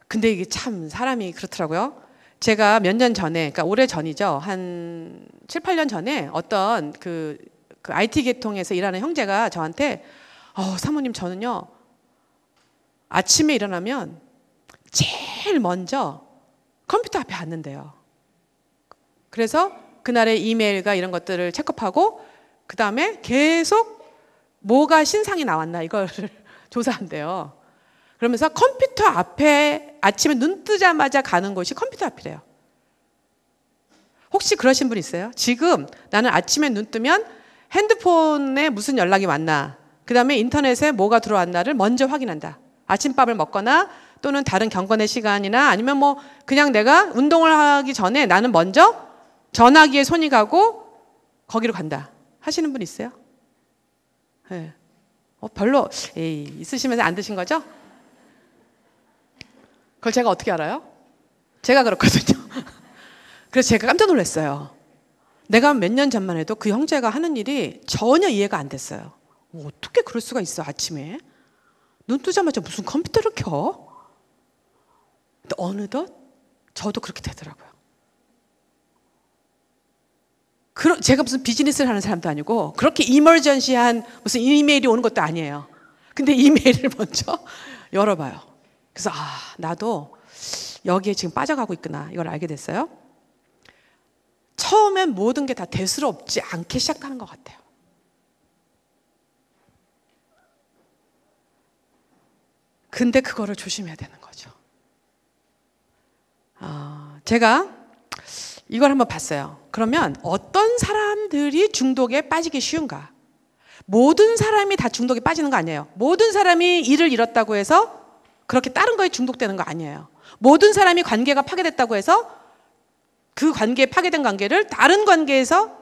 근데 이게 참 사람이 그렇더라고요. 제가 몇 년 전에, 그러니까 오래 전이죠. 한 7, 8년 전에 어떤 그 IT 계통에서 일하는 형제가 저한테 사모님 저는요 아침에 일어나면 제일 먼저 컴퓨터 앞에 앉는데요. 그래서 그날의 이메일과 이런 것들을 체크하고 그 다음에 계속 뭐가 신상이 나왔나 이걸 조사한대요. 그러면서 컴퓨터 앞에 아침에 눈 뜨자마자 가는 곳이 컴퓨터 앞이래요. 혹시 그러신 분 있어요? 지금 나는 아침에 눈 뜨면 핸드폰에 무슨 연락이 왔나, 그 다음에 인터넷에 뭐가 들어왔나를 먼저 확인한다. 아침밥을 먹거나 또는 다른 경건의 시간이나 아니면 뭐 그냥 내가 운동을 하기 전에 나는 먼저 전화기에 손이 가고 거기로 간다 하시는 분 있어요? 네. 별로 있으시면서 안 드신 거죠? 그걸 제가 어떻게 알아요? 제가 그렇거든요. 그래서 제가 깜짝 놀랐어요. 내가 몇 년 전만 해도 그 형제가 하는 일이 전혀 이해가 안 됐어요. 어떻게 그럴 수가 있어 아침에? 눈 뜨자마자 무슨 컴퓨터를 켜? 근데 어느덧 저도 그렇게 되더라고요. 제가 무슨 비즈니스를 하는 사람도 아니고 그렇게 이머전시한 무슨 이메일이 오는 것도 아니에요. 근데 이메일을 먼저 열어봐요. 그래서 나도 여기에 지금 빠져가고 있구나 이걸 알게 됐어요. 처음엔 모든 게 다 대수롭지 않게 시작하는 것 같아요. 근데 그거를 조심해야 되는 거죠. 제가 이걸 한번 봤어요. 그러면 어떤 사람들이 중독에 빠지기 쉬운가? 모든 사람이 다 중독에 빠지는 거 아니에요. 모든 사람이 일을 잃었다고 해서 그렇게 다른 거에 중독되는 거 아니에요. 모든 사람이 관계가 파괴됐다고 해서 그 파괴된 관계를 다른 관계에서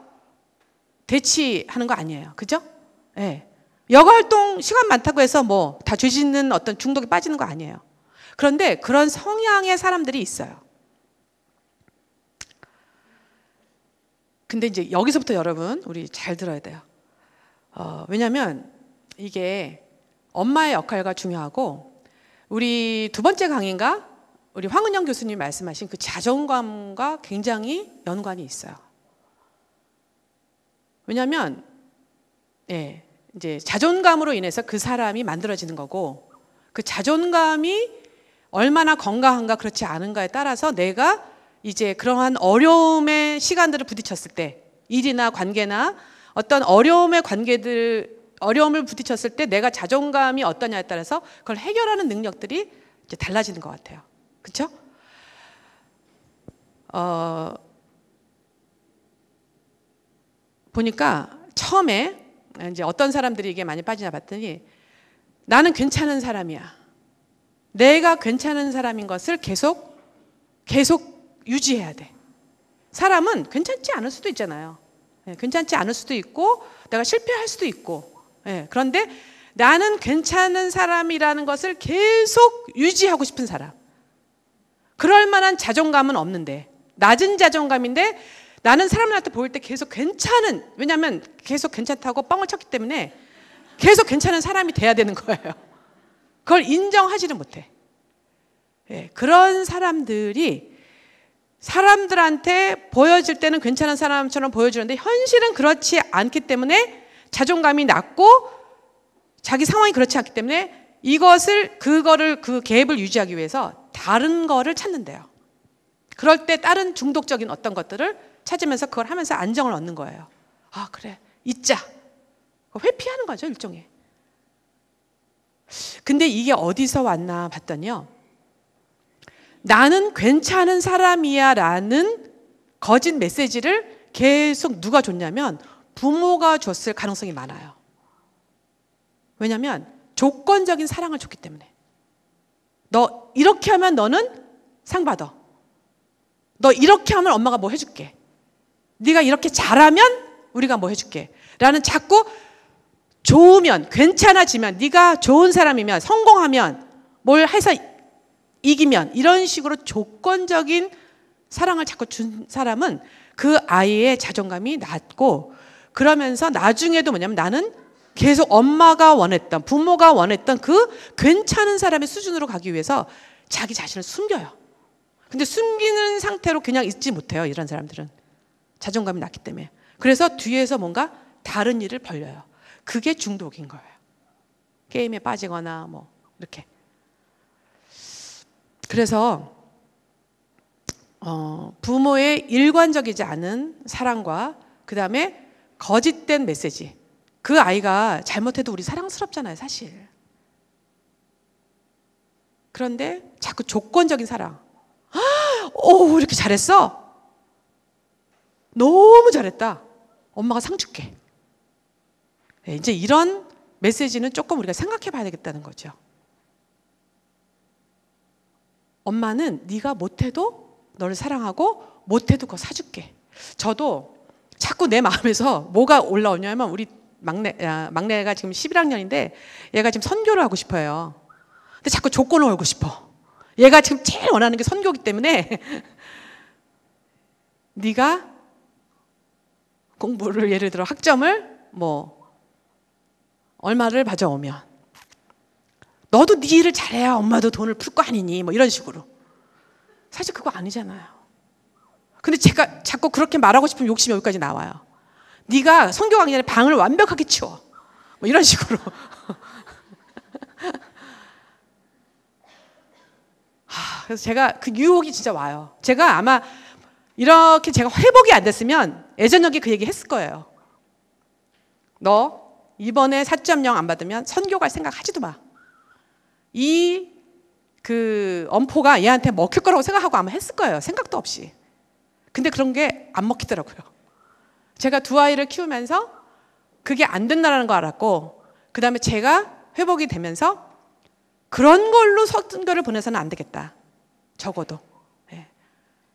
대치하는 거 아니에요. 그죠? 네. 여가활동 시간 많다고 해서 뭐 다 죄 짓는 어떤 중독에 빠지는 거 아니에요. 그런데 그런 성향의 사람들이 있어요. 근데 이제 여기서부터 여러분 우리 잘 들어야 돼요. 왜냐하면 이게 엄마의 역할과 중요하고 우리 두 번째 강의인가 우리 황은영 교수님이 말씀하신 그 자존감과 굉장히 연관이 있어요. 왜냐하면 이제 자존감으로 인해서 그 사람이 만들어지는 거고 그 자존감이 얼마나 건강한가 그렇지 않은가에 따라서 내가 이제 그러한 어려움의 시간들을 부딪혔을 때 일이나 관계나 어떤 어려움을 부딪혔을 때 내가 자존감이 어떠냐에 따라서 그걸 해결하는 능력들이 이제 달라지는 것 같아요. 그렇죠? 보니까 처음에 이제 어떤 사람들이 이게 많이 빠지나 봤더니 나는 괜찮은 사람이야. 내가 괜찮은 사람인 것을 계속 유지해야 돼. 사람은 괜찮지 않을 수도 있잖아요. 괜찮지 않을 수도 있고 내가 실패할 수도 있고. 그런데 나는 괜찮은 사람이라는 것을 계속 유지하고 싶은 사람. 그럴 만한 자존감은 없는데, 낮은 자존감인데 나는 사람들한테 보일 때 계속 괜찮은, 왜냐하면 계속 괜찮다고 뻥을 쳤기 때문에 계속 괜찮은 사람이 돼야 되는 거예요. 그걸 인정하지를 못해. 그런 사람들이 사람들한테 보여질 때는 괜찮은 사람처럼 보여주는데 현실은 그렇지 않기 때문에 자존감이 낮고 자기 상황이 그렇지 않기 때문에 그 갭을 유지하기 위해서 다른 거를 찾는데요. 그럴 때 다른 중독적인 어떤 것들을 찾으면서 그걸 하면서 안정을 얻는 거예요. 아, 그래, 잊자. 회피하는 거죠, 일종의. 근데 이게 어디서 왔나 봤더니요, 나는 괜찮은 사람이야 라는 거짓 메시지를 계속 누가 줬냐면 부모가 줬을 가능성이 많아요. 왜냐하면 조건적인 사랑을 줬기 때문에. 너 이렇게 하면 너는 상 받아. 너 이렇게 하면 엄마가 뭐 해줄게. 네가 이렇게 잘하면 우리가 뭐 해줄게 라는, 자꾸 좋으면, 괜찮아지면, 네가 좋은 사람이면, 성공하면, 뭘 해서 이기면, 이런 식으로 조건적인 사랑을 자꾸 준 사람은 그 아이의 자존감이 낮고, 그러면서 나중에도 뭐냐면 나는 계속 엄마가 원했던, 부모가 원했던 그 괜찮은 사람의 수준으로 가기 위해서 자기 자신을 숨겨요. 근데 숨기는 상태로 그냥 있지 못해요, 이런 사람들은. 자존감이 낮기 때문에. 그래서 뒤에서 뭔가 다른 일을 벌려요. 그게 중독인 거예요. 게임에 빠지거나 뭐 이렇게. 그래서 부모의 일관적이지 않은 사랑과 그 다음에 거짓된 메시지. 그 아이가 잘못해도 우리 사랑스럽잖아요, 사실. 그런데 자꾸 조건적인 사랑. 오, 이렇게 잘했어? 너무 잘했다. 엄마가 상 줄게. 이제 이런 메시지는 조금 우리가 생각해 봐야 되겠다는 거죠. 엄마는 네가 못해도 너를 사랑하고 못해도 그거 사줄게. 저도 자꾸 내 마음에서 뭐가 올라오냐면 우리 막내가 지금 11학년인데 얘가 지금 선교를 하고 싶어요. 근데 자꾸 조건을 걸고 싶어. 얘가 지금 제일 원하는 게 선교이기 때문에 네가 공부를 예를 들어 학점을 뭐 얼마를 가져오면 너도 네 일을 잘해야 엄마도 돈을 풀 거 아니니, 뭐 이런 식으로. 사실 그거 아니잖아요. 근데 제가 자꾸 그렇게 말하고 싶으면 욕심이 여기까지 나와요. 네가 선교 가기 전에 방을 완벽하게 치워, 뭐 이런 식으로. 그래서 제가 그 유혹이 진짜 와요. 제가 아마 이렇게 제가 회복이 안 됐으면 예전역에 그 얘기 했을 거예요. 너 이번에 4.0 안 받으면 선교 갈 생각 하지도 마. 그 엄포가 얘한테 먹힐 거라고 생각하고 아마 했을 거예요. 생각도 없이. 근데 그런 게 안 먹히더라고요. 제가 두 아이를 키우면서 그게 안 된다는 거 알았고, 그 다음에 제가 회복이 되면서 그런 걸로 선교를 보내서는 안 되겠다. 적어도.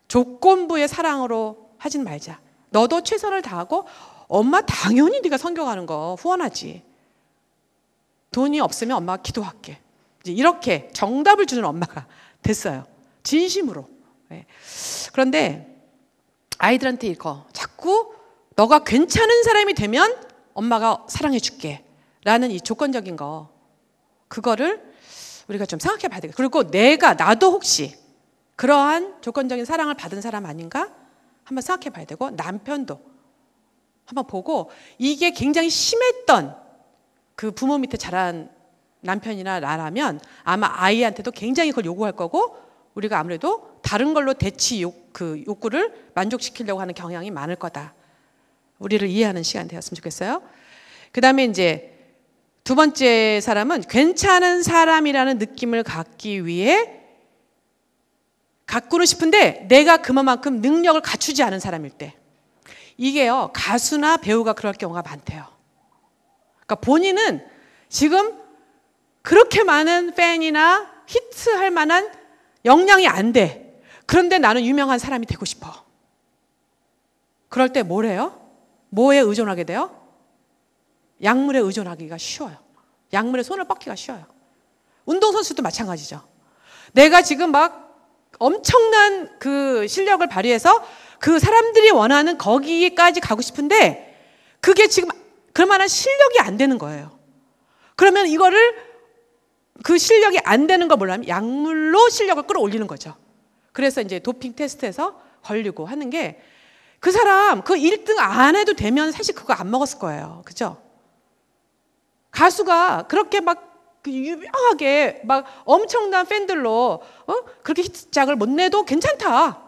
조건부의 사랑으로 하진 말자. 너도 최선을 다하고 엄마 당연히 네가 선교 가는 거 후원하지. 돈이 없으면 엄마가 기도할게. 이제 이렇게 정답을 주는 엄마가 됐어요. 진심으로. 그런데 아이들한테 이거 자꾸 너가 괜찮은 사람이 되면 엄마가 사랑해 줄게 라는 이 조건적인 거, 그거를 우리가 좀 생각해 봐야 되겠다. 그리고 나도 혹시 그러한 조건적인 사랑을 받은 사람 아닌가 한번 생각해 봐야 되고, 남편도 한번 보고, 이게 굉장히 심했던 그 부모 밑에 자란 남편이나 나라면 아마 아이한테도 굉장히 그걸 요구할 거고, 우리가 아무래도 다른 걸로 그 욕구를 만족시키려고 하는 경향이 많을 거다. 우리를 이해하는 시간 되었으면 좋겠어요. 그 다음에 이제 두 번째 사람은 괜찮은 사람이라는 느낌을 갖기 위해 갖고는 싶은데 내가 그만큼 능력을 갖추지 않은 사람일 때, 이게요, 가수나 배우가 그럴 경우가 많대요. 그러니까 본인은 지금 그렇게 많은 팬이나 히트할 만한 역량이 안 돼. 그런데 나는 유명한 사람이 되고 싶어. 그럴 때 뭐래요? 뭐에 의존하게 돼요? 약물에 의존하기가 쉬워요. 약물에 손을 뻗기가 쉬워요. 운동선수도 마찬가지죠. 내가 지금 막 엄청난 그 실력을 발휘해서 그 사람들이 원하는 거기까지 가고 싶은데 그게 지금 그럴만한 실력이 안 되는 거예요. 그러면 이거를 그 실력이 안 되는 걸 뭐냐면 약물로 실력을 끌어올리는 거죠. 그래서 이제 도핑 테스트에서 걸리고 하는 게 그 사람 그 1등 안 해도 되면 사실 그거 안 먹었을 거예요. 그죠? 가수가 그렇게 막 유명하게 막 엄청난 팬들로 그렇게 히트작을 못 내도 괜찮다.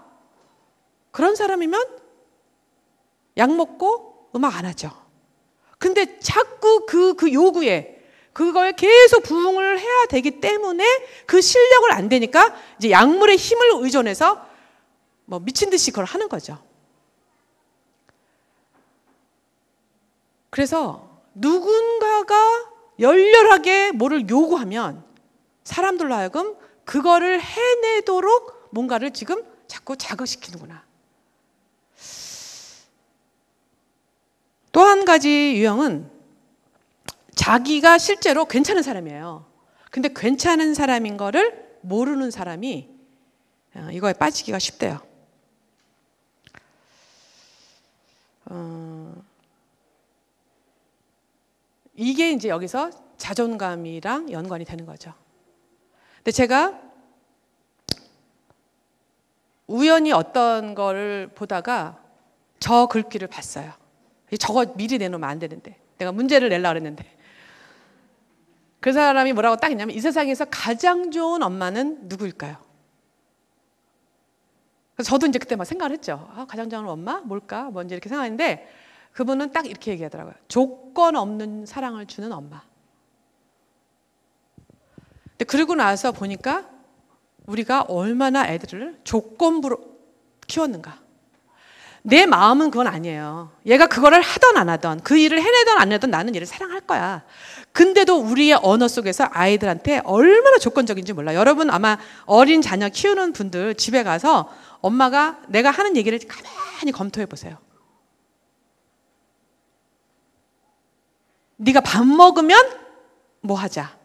그런 사람이면 약 먹고 음악 안 하죠. 근데 자꾸 그 요구에 그걸 계속 부응을 해야 되기 때문에 그 실력을 안 되니까 이제 약물의 힘을 의존해서 뭐 미친 듯이 그걸 하는 거죠. 그래서 누군가가 열렬하게 뭐를 요구하면 사람들로 하여금 그거를 해내도록 뭔가를 지금 자꾸 자극시키는구나. 또 한 가지 유형은 자기가 실제로 괜찮은 사람이에요. 근데 괜찮은 사람인 거를 모르는 사람이 이거에 빠지기가 쉽대요. 이게 이제 여기서 자존감이랑 연관이 되는 거죠. 근데 제가 우연히 어떤 거를 보다가 저 글귀를 봤어요. 저거 미리 내놓으면 안 되는데. 내가 문제를 내려고 그랬는데. 그 사람이 뭐라고 딱 했냐면 이 세상에서 가장 좋은 엄마는 누구일까요? 그래서 저도 이제 그때 막 생각을 했죠. 가장 좋은 엄마? 뭘까? 뭔지 이렇게 생각했는데 그분은 딱 이렇게 얘기하더라고요. 조건 없는 사랑을 주는 엄마. 근데 그러고 나서 보니까 우리가 얼마나 애들을 조건부로 키웠는가. 내 마음은 그건 아니에요. 얘가 그거를 하던 안 하던 그 일을 해내던 안 해던 나는 얘를 사랑할 거야. 근데도 우리의 언어 속에서 아이들한테 얼마나 조건적인지 몰라요. 여러분 아마 어린 자녀 키우는 분들 집에 가서 엄마가 내가 하는 얘기를 가만히 검토해 보세요. 네가 밥 먹으면 뭐 하자.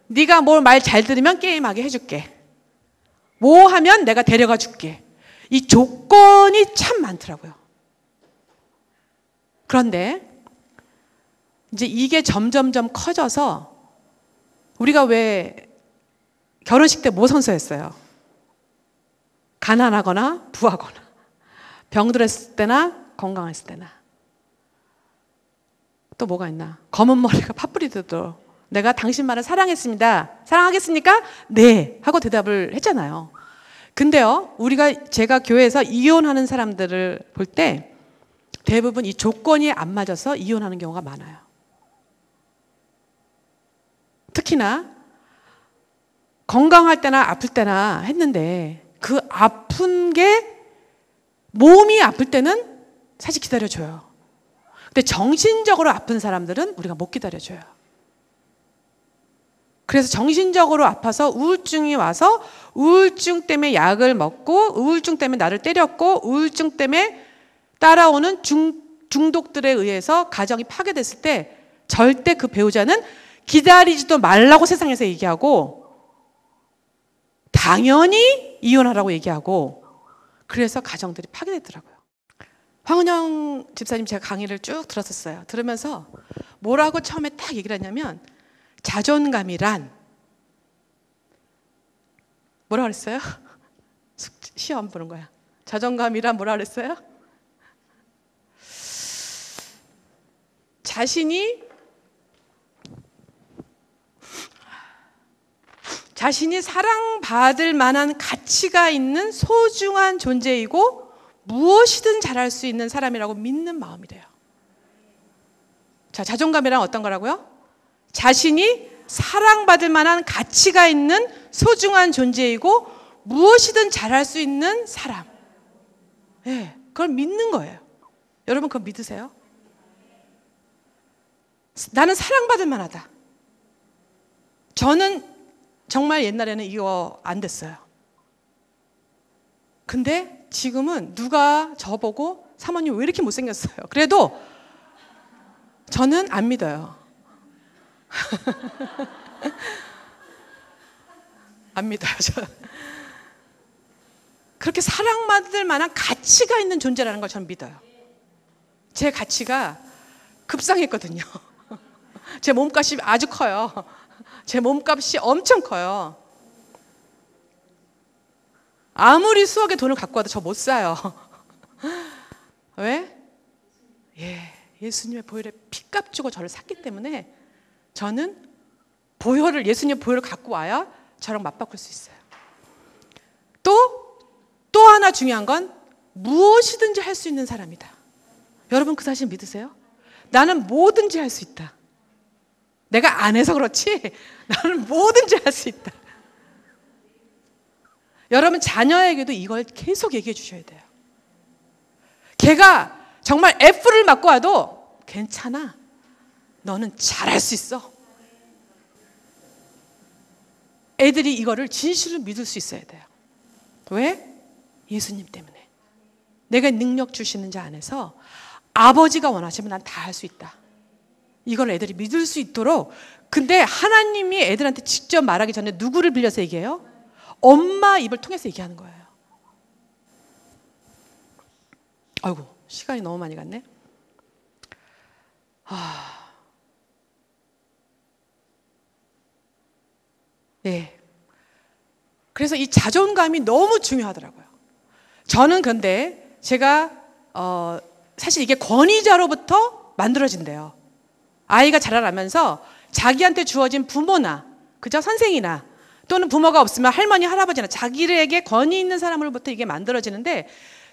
네가 뭘 말 잘 들으면 게임하게 해줄게. 뭐 하면 내가 데려가 줄게. 이 조건이 참 많더라고요. 그런데 이제 이게 점점점 커져서 우리가 왜 결혼식 때 뭐 선서했어요? 가난하거나 부하거나 병들었을 때나 건강했을 때나 또 뭐가 있나? 검은 머리가 팥불이 되도록 내가 당신만을 사랑했습니다. 사랑하겠습니까? 네 하고 대답을 했잖아요. 근데요, 제가 교회에서 이혼하는 사람들을 볼 때 대부분 이 조건이 안 맞아서 이혼하는 경우가 많아요. 특히나 건강할 때나 아플 때나 했는데 그 아픈 게 몸이 아플 때는 사실 기다려줘요. 근데 정신적으로 아픈 사람들은 우리가 못 기다려줘요. 그래서 정신적으로 아파서 우울증이 와서 우울증 때문에 약을 먹고 우울증 때문에 나를 때렸고 우울증 때문에 따라오는 중독들에 의해서 가정이 파괴됐을 때 절대 그 배우자는 기다리지도 말라고 세상에서 얘기하고 당연히 이혼하라고 얘기하고 그래서 가정들이 파괴됐더라고요. 황은영 집사님 제가 강의를 쭉 들었었어요. 들으면서 뭐라고 처음에 딱 얘기를 했냐면 자존감이란 뭐라 그랬어요? 시험 보는 거야. 자존감이란 뭐라 그랬어요? 자신이 사랑받을 만한 가치가 있는 소중한 존재이고 무엇이든 잘할 수 있는 사람이라고 믿는 마음이래요. 자, 자존감이란 어떤 거라고요? 자신이 사랑받을 만한 가치가 있는 소중한 존재이고 무엇이든 잘할 수 있는 사람. 네. 그걸 믿는 거예요. 여러분 그거 믿으세요? 나는 사랑받을 만하다. 저는 정말 옛날에는 이거 안 됐어요. 근데 지금은 누가 저보고 사모님 왜 이렇게 못생겼어요? 그래도 저는 안 믿어요. 안 믿어요. 저. 그렇게 사랑받을 만한 가치가 있는 존재라는 걸 저는 믿어요. 제 가치가 급상했거든요. 제 몸값이 아주 커요. 제 몸값이 엄청 커요. 아무리 수억의 돈을 갖고 와도 저 못 사요. 왜? 예수님의 보혈에 피값 주고 저를 샀기 때문에 저는 예수님의 보혈을 갖고 와야 저랑 맞바꿀 수 있어요. 또 하나 중요한 건 무엇이든지 할 수 있는 사람이다. 여러분 그 사실 믿으세요? 나는 뭐든지 할 수 있다. 내가 안 해서 그렇지 나는 뭐든지 할 수 있다. 여러분 자녀에게도 이걸 계속 얘기해 주셔야 돼요. 걔가 정말 F를 맞고 와도 괜찮아. 너는 잘할 수 있어. 애들이 이거를 진실로 믿을 수 있어야 돼요. 왜? 예수님 때문에. 내가 능력 주시는 자 안에서 아버지가 원하시면 난 다 할 수 있다. 이걸 애들이 믿을 수 있도록. 근데 하나님이 애들한테 직접 말하기 전에 누구를 빌려서 얘기해요? 엄마 입을 통해서 얘기하는 거예요. 아이고 시간이 너무 많이 갔네. 네. 그래서 이 자존감이 너무 중요하더라고요. 저는 근데 제가 사실 이게 권위자로부터 만들어진대요. 아이가 자라나면서 자기한테 주어진 부모나 그저 선생이나 또는 부모가 없으면 할머니 할아버지나 자기에게 권위 있는 사람으로부터 이게 만들어지는데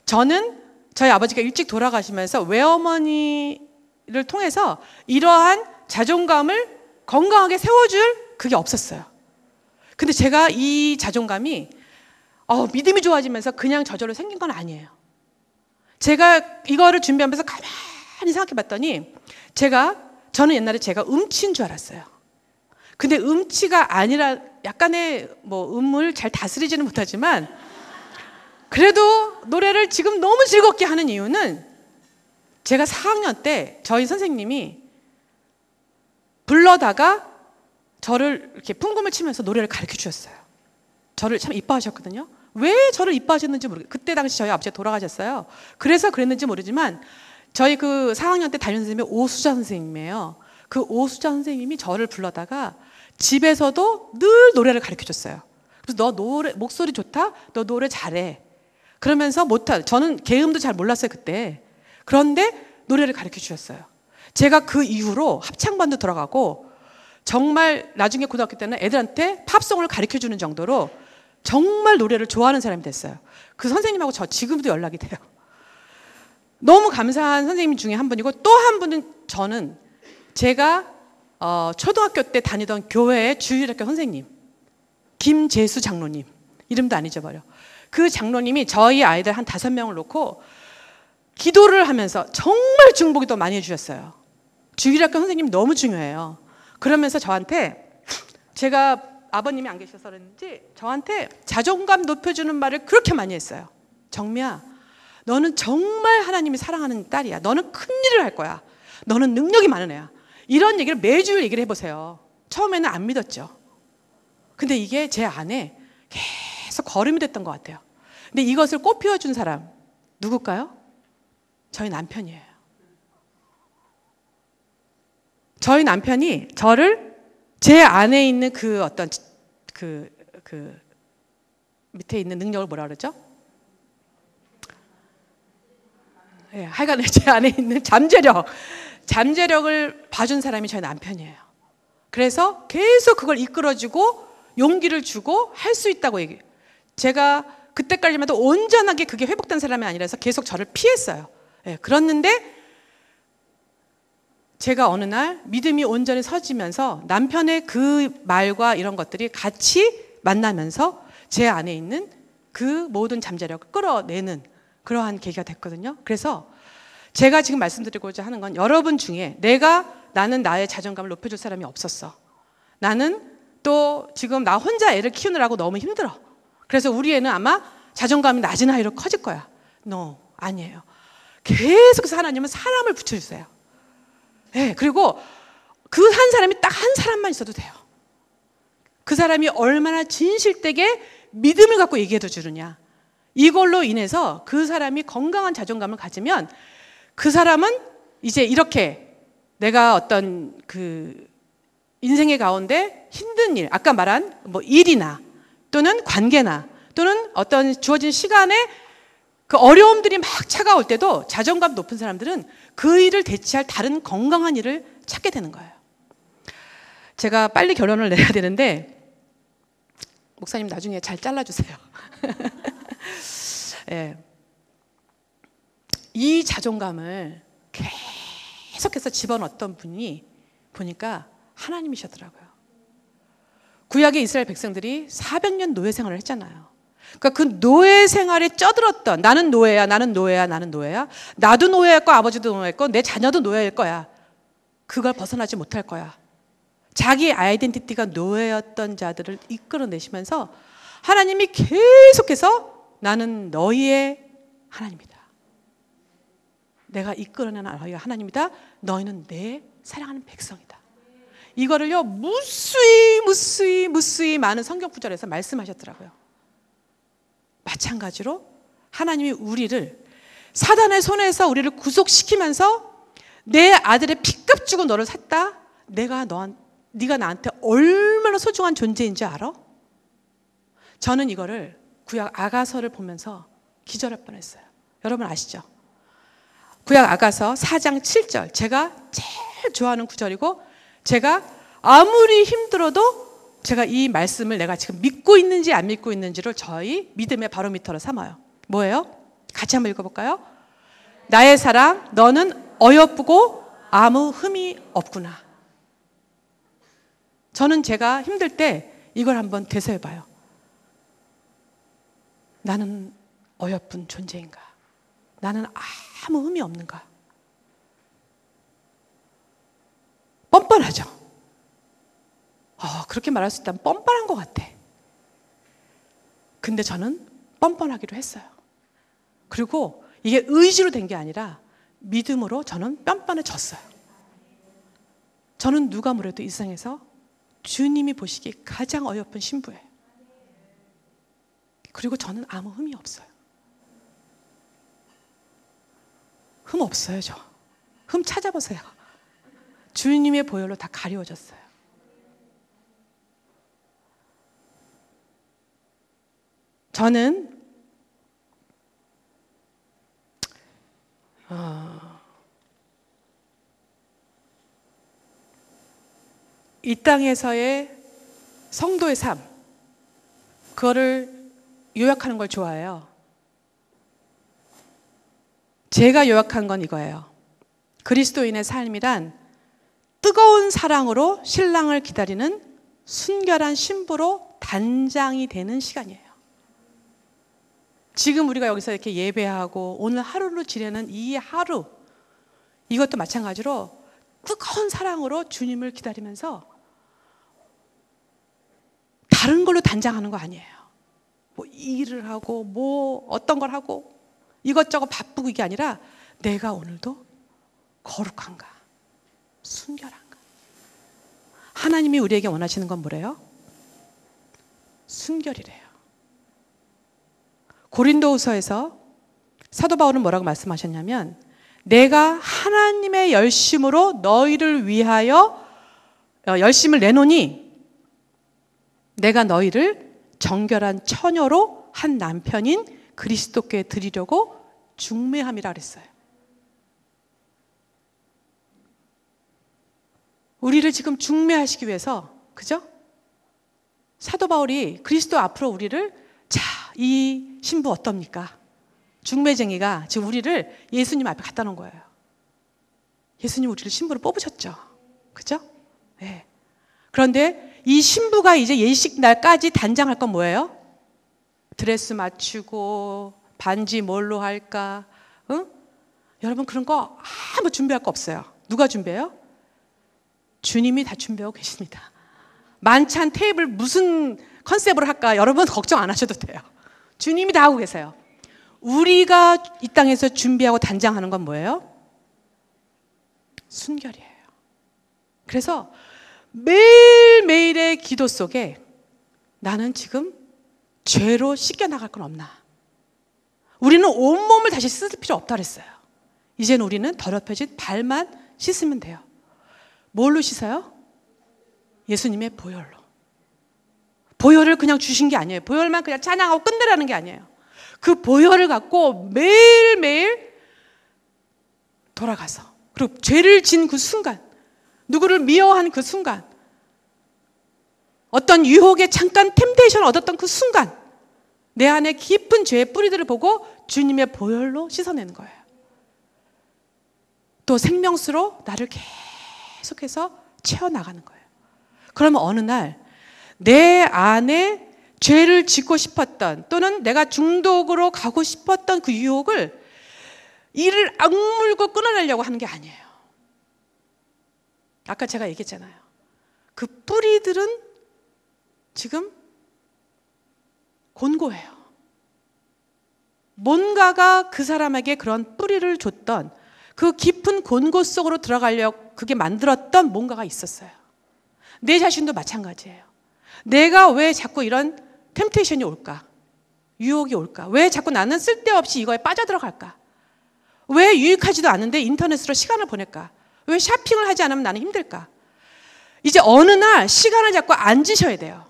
저는 저희 아버지가 일찍 돌아가시면서 외어머니를 통해서 이러한 자존감을 건강하게 세워줄 그게 없었어요. 근데 제가 이 자존감이 믿음이 좋아지면서 그냥 저절로 생긴 건 아니에요. 제가 이거를 준비하면서 가만히 생각해 봤더니 저는 옛날에 제가 음치인 줄 알았어요. 근데 음치가 아니라 약간의 음을 잘 다스리지는 못하지만 그래도 노래를 지금 너무 즐겁게 하는 이유는 제가 4학년 때 저희 선생님이 불러다가 저를 이렇게 풍금을 치면서 노래를 가르쳐 주셨어요. 저를 참 이뻐하셨거든요. 왜 저를 이뻐하셨는지 모르겠어요. 그때 당시 저희 아버지가 돌아가셨어요. 그래서 그랬는지 모르지만 저희 그 4학년 때 담임 선생님이 오수자 선생님이에요. 그 오수자 선생님이 저를 불러다가 집에서도 늘 노래를 가르쳐 줬어요. 그래서 너 노래 목소리 좋다? 너 노래 잘해. 그러면서 저는 계음도 잘 몰랐어요 그때. 그런데 노래를 가르쳐 주셨어요. 제가 그 이후로 합창반도 들어가고 정말 나중에 고등학교 때는 애들한테 팝송을 가르쳐 주는 정도로 정말 노래를 좋아하는 사람이 됐어요. 그 선생님하고 저 지금도 연락이 돼요. 너무 감사한 선생님 중에 한 분이고 또 한 분은 저는 제가 초등학교 때 다니던 교회의 주일학교 선생님 김재수 장로님 이름도 안 잊어버려. 그 장로님이 저희 아이들 한 5명을 놓고 기도를 하면서 정말 중보기도 많이 해주셨어요. 주일학교 선생님 너무 중요해요. 그러면서 저한테 제가 아버님이 안 계셔서 그랬는지 저한테 자존감 높여주는 말을 그렇게 많이 했어요. 정미야, 너는 정말 하나님이 사랑하는 딸이야. 너는 큰 일을 할 거야. 너는 능력이 많은 애야. 이런 얘기를 매주 얘기를 해보세요. 처음에는 안 믿었죠. 근데 이게 제 안에 계속 걸음이 됐던 것 같아요. 근데 이것을 꽃피워준 사람 누굴까요? 저희 남편이에요. 저희 남편이 저를 제 안에 있는 그 어떤 그 밑에 있는 능력을 뭐라 그러죠? 예, 하여간 제 안에 있는 잠재력을 봐준 사람이 저희 남편이에요. 그래서 계속 그걸 이끌어주고 용기를 주고 할 수 있다고 얘기해요. 제가 그때까지만 해도 온전하게 그게 회복된 사람이 아니라서 계속 저를 피했어요. 예, 그랬는데 제가 어느 날 믿음이 온전히 서지면서 남편의 그 말과 이런 것들이 같이 만나면서 제 안에 있는 그 모든 잠재력을 끌어내는 그러한 계기가 됐거든요. 그래서 제가 지금 말씀드리고자 하는 건 여러분 중에 나는 나의 자존감을 높여줄 사람이 없었어. 나는 또 지금 나 혼자 애를 키우느라고 너무 힘들어. 그래서 우리 애는 아마 자존감이 낮은 아이로 커질 거야. No, 아니에요. 계속해서 하나님은 사람을 붙여주세요. 네, 그리고 그 한 사람이 딱 한 사람만 있어도 돼요. 그 사람이 얼마나 진실되게 믿음을 갖고 얘기해도 주느냐. 이걸로 인해서 그 사람이 건강한 자존감을 가지면 그 사람은 이제 이렇게 내가 어떤 그 인생의 가운데 힘든 일, 아까 말한 뭐 일이나 또는 관계나 또는 어떤 주어진 시간에 그 어려움들이 막 차가울 때도 자존감 높은 사람들은 그 일을 대체할 다른 건강한 일을 찾게 되는 거예요. 제가 빨리 결론을 내야 되는데 목사님 나중에 잘 잘라주세요. 네. 이 자존감을 계속해서 집어넣었던 분이 보니까 하나님이셨더라고요. 구약의 이스라엘 백성들이 400년 노예 생활을 했잖아요. 그러니까 그 노예 생활에 쩌들었던 나는 노예야, 나는 노예야, 나는 노예야. 나도 노예일 거, 아버지도 노예일 거, 내 자녀도 노예일 거야. 그걸 벗어나지 못할 거야. 자기 아이덴티티가 노예였던 자들을 이끌어내시면서 하나님이 계속해서 나는 너희의 하나님이다. 내가 이끌어내는 너희가 하나님이다. 너희는 내 사랑하는 백성이다. 이거를요 무수히 많은 성경 구절에서 말씀하셨더라고요. 마찬가지로 하나님이 우리를 사단의 손에서 우리를 구속시키면서 내 아들의 피값 주고 너를 샀다. 네가 나한테 얼마나 소중한 존재인 줄 알아? 저는 이거를 구약 아가서를 보면서 기절할 뻔했어요. 여러분 아시죠? 구약 아가서 4장 7절 제가 제일 좋아하는 구절이고 제가 아무리 힘들어도 제가 이 말씀을 내가 지금 믿고 있는지 안 믿고 있는지를 저희 믿음의 바로미터로 삼아요. 뭐예요? 같이 한번 읽어볼까요? 나의 사랑 너는 어여쁘고 아무 흠이 없구나. 저는 제가 힘들 때 이걸 한번 되새어봐요. 나는 어여쁜 존재인가? 나는 아무 흠이 없는가? 뻔뻔하죠? 그렇게 말할 수 있다면 뻔뻔한 것 같아. 근데 저는 뻔뻔하기로 했어요. 그리고 이게 의지로 된 게 아니라 믿음으로 저는 뻔뻔해졌어요. 저는 누가 뭐래도 이 세상에서 주님이 보시기에 가장 어여쁜 신부예요. 그리고 저는 아무 흠이 없어요. 흠 없어요, 저. 흠 찾아보세요. 주님의 보혈로 다 가려워졌어요. 저는 이 땅에서의 성도의 삶, 그거를 요약하는 걸 좋아해요. 제가 요약한 건 이거예요. 그리스도인의 삶이란 뜨거운 사랑으로 신랑을 기다리는 순결한 신부로 단장이 되는 시간이에요. 지금 우리가 여기서 이렇게 예배하고 오늘 하루를 지내는 이 하루, 이것도 마찬가지로 뜨거운 사랑으로 주님을 기다리면서 다른 걸로 단장하는 거 아니에요. 뭐 일을 하고 뭐 어떤 걸 하고 이것저것 바쁘고 이게 아니라 내가 오늘도 거룩한가, 순결한가. 하나님이 우리에게 원하시는 건 뭐래요? 순결이래요. 고린도후서에서 사도 바울은 뭐라고 말씀하셨냐면 내가 하나님의 열심으로 너희를 위하여 열심을 내노니 내가 너희를 정결한 처녀로 한 남편인 그리스도께 드리려고 중매함이라 그랬어요. 우리를 지금 중매하시기 위해서, 그죠? 사도 바울이 그리스도 앞으로 우리를 자, 이 신부 어떻습니까? 중매쟁이가 지금 우리를 예수님 앞에 갖다 놓은 거예요. 예수님 우리를 신부로 뽑으셨죠. 그죠? 네. 그런데 이 신부가 이제 예식 날까지 단장할 건 뭐예요? 드레스 맞추고 반지 뭘로 할까? 응? 여러분 그런 거 아무 준비할 거 없어요. 누가 준비해요? 주님이 다 준비하고 계십니다. 만찬 테이블 무슨 컨셉으로 할까? 여러분 걱정 안 하셔도 돼요. 주님이 다 하고 계세요. 우리가 이 땅에서 준비하고 단장하는 건 뭐예요? 순결이에요. 그래서 매일매일의 기도 속에 나는 지금 죄로 씻겨나갈 건 없나? 우리는 온몸을 다시 씻을 필요 없다 그랬어요. 이제는 우리는 더럽혀진 발만 씻으면 돼요. 뭘로 씻어요? 예수님의 보혈로. 보혈을 그냥 주신 게 아니에요. 보혈만 그냥 찬양하고 끝내라는 게 아니에요. 그 보혈을 갖고 매일매일 돌아가서, 그리고 죄를 진 그 순간, 누구를 미워한 그 순간, 어떤 유혹에 잠깐 템테이션을 얻었던 그 순간, 내 안에 깊은 죄의 뿌리들을 보고 주님의 보혈로 씻어내는 거예요. 또 생명수로 나를 계속해서 채워나가는 거예요. 그러면 어느 날 내 안에 죄를 짓고 싶었던, 또는 내가 중독으로 가고 싶었던 그 유혹을 이를 악물고 끊어내려고 하는 게 아니에요. 아까 제가 얘기했잖아요. 그 뿌리들은 지금 곤고해요. 뭔가가 그 사람에게 그런 뿌리를 줬던, 그 깊은 곤고 속으로 들어가려고 그게 만들었던 뭔가가 있었어요. 내 자신도 마찬가지예요. 내가 왜 자꾸 이런 템테이션이 올까? 유혹이 올까? 왜 자꾸 나는 쓸데없이 이거에 빠져들어갈까? 왜 유익하지도 않은데 인터넷으로 시간을 보낼까? 왜 쇼핑을 하지 않으면 나는 힘들까? 이제 어느 날 시간을 잡고 앉으셔야 돼요.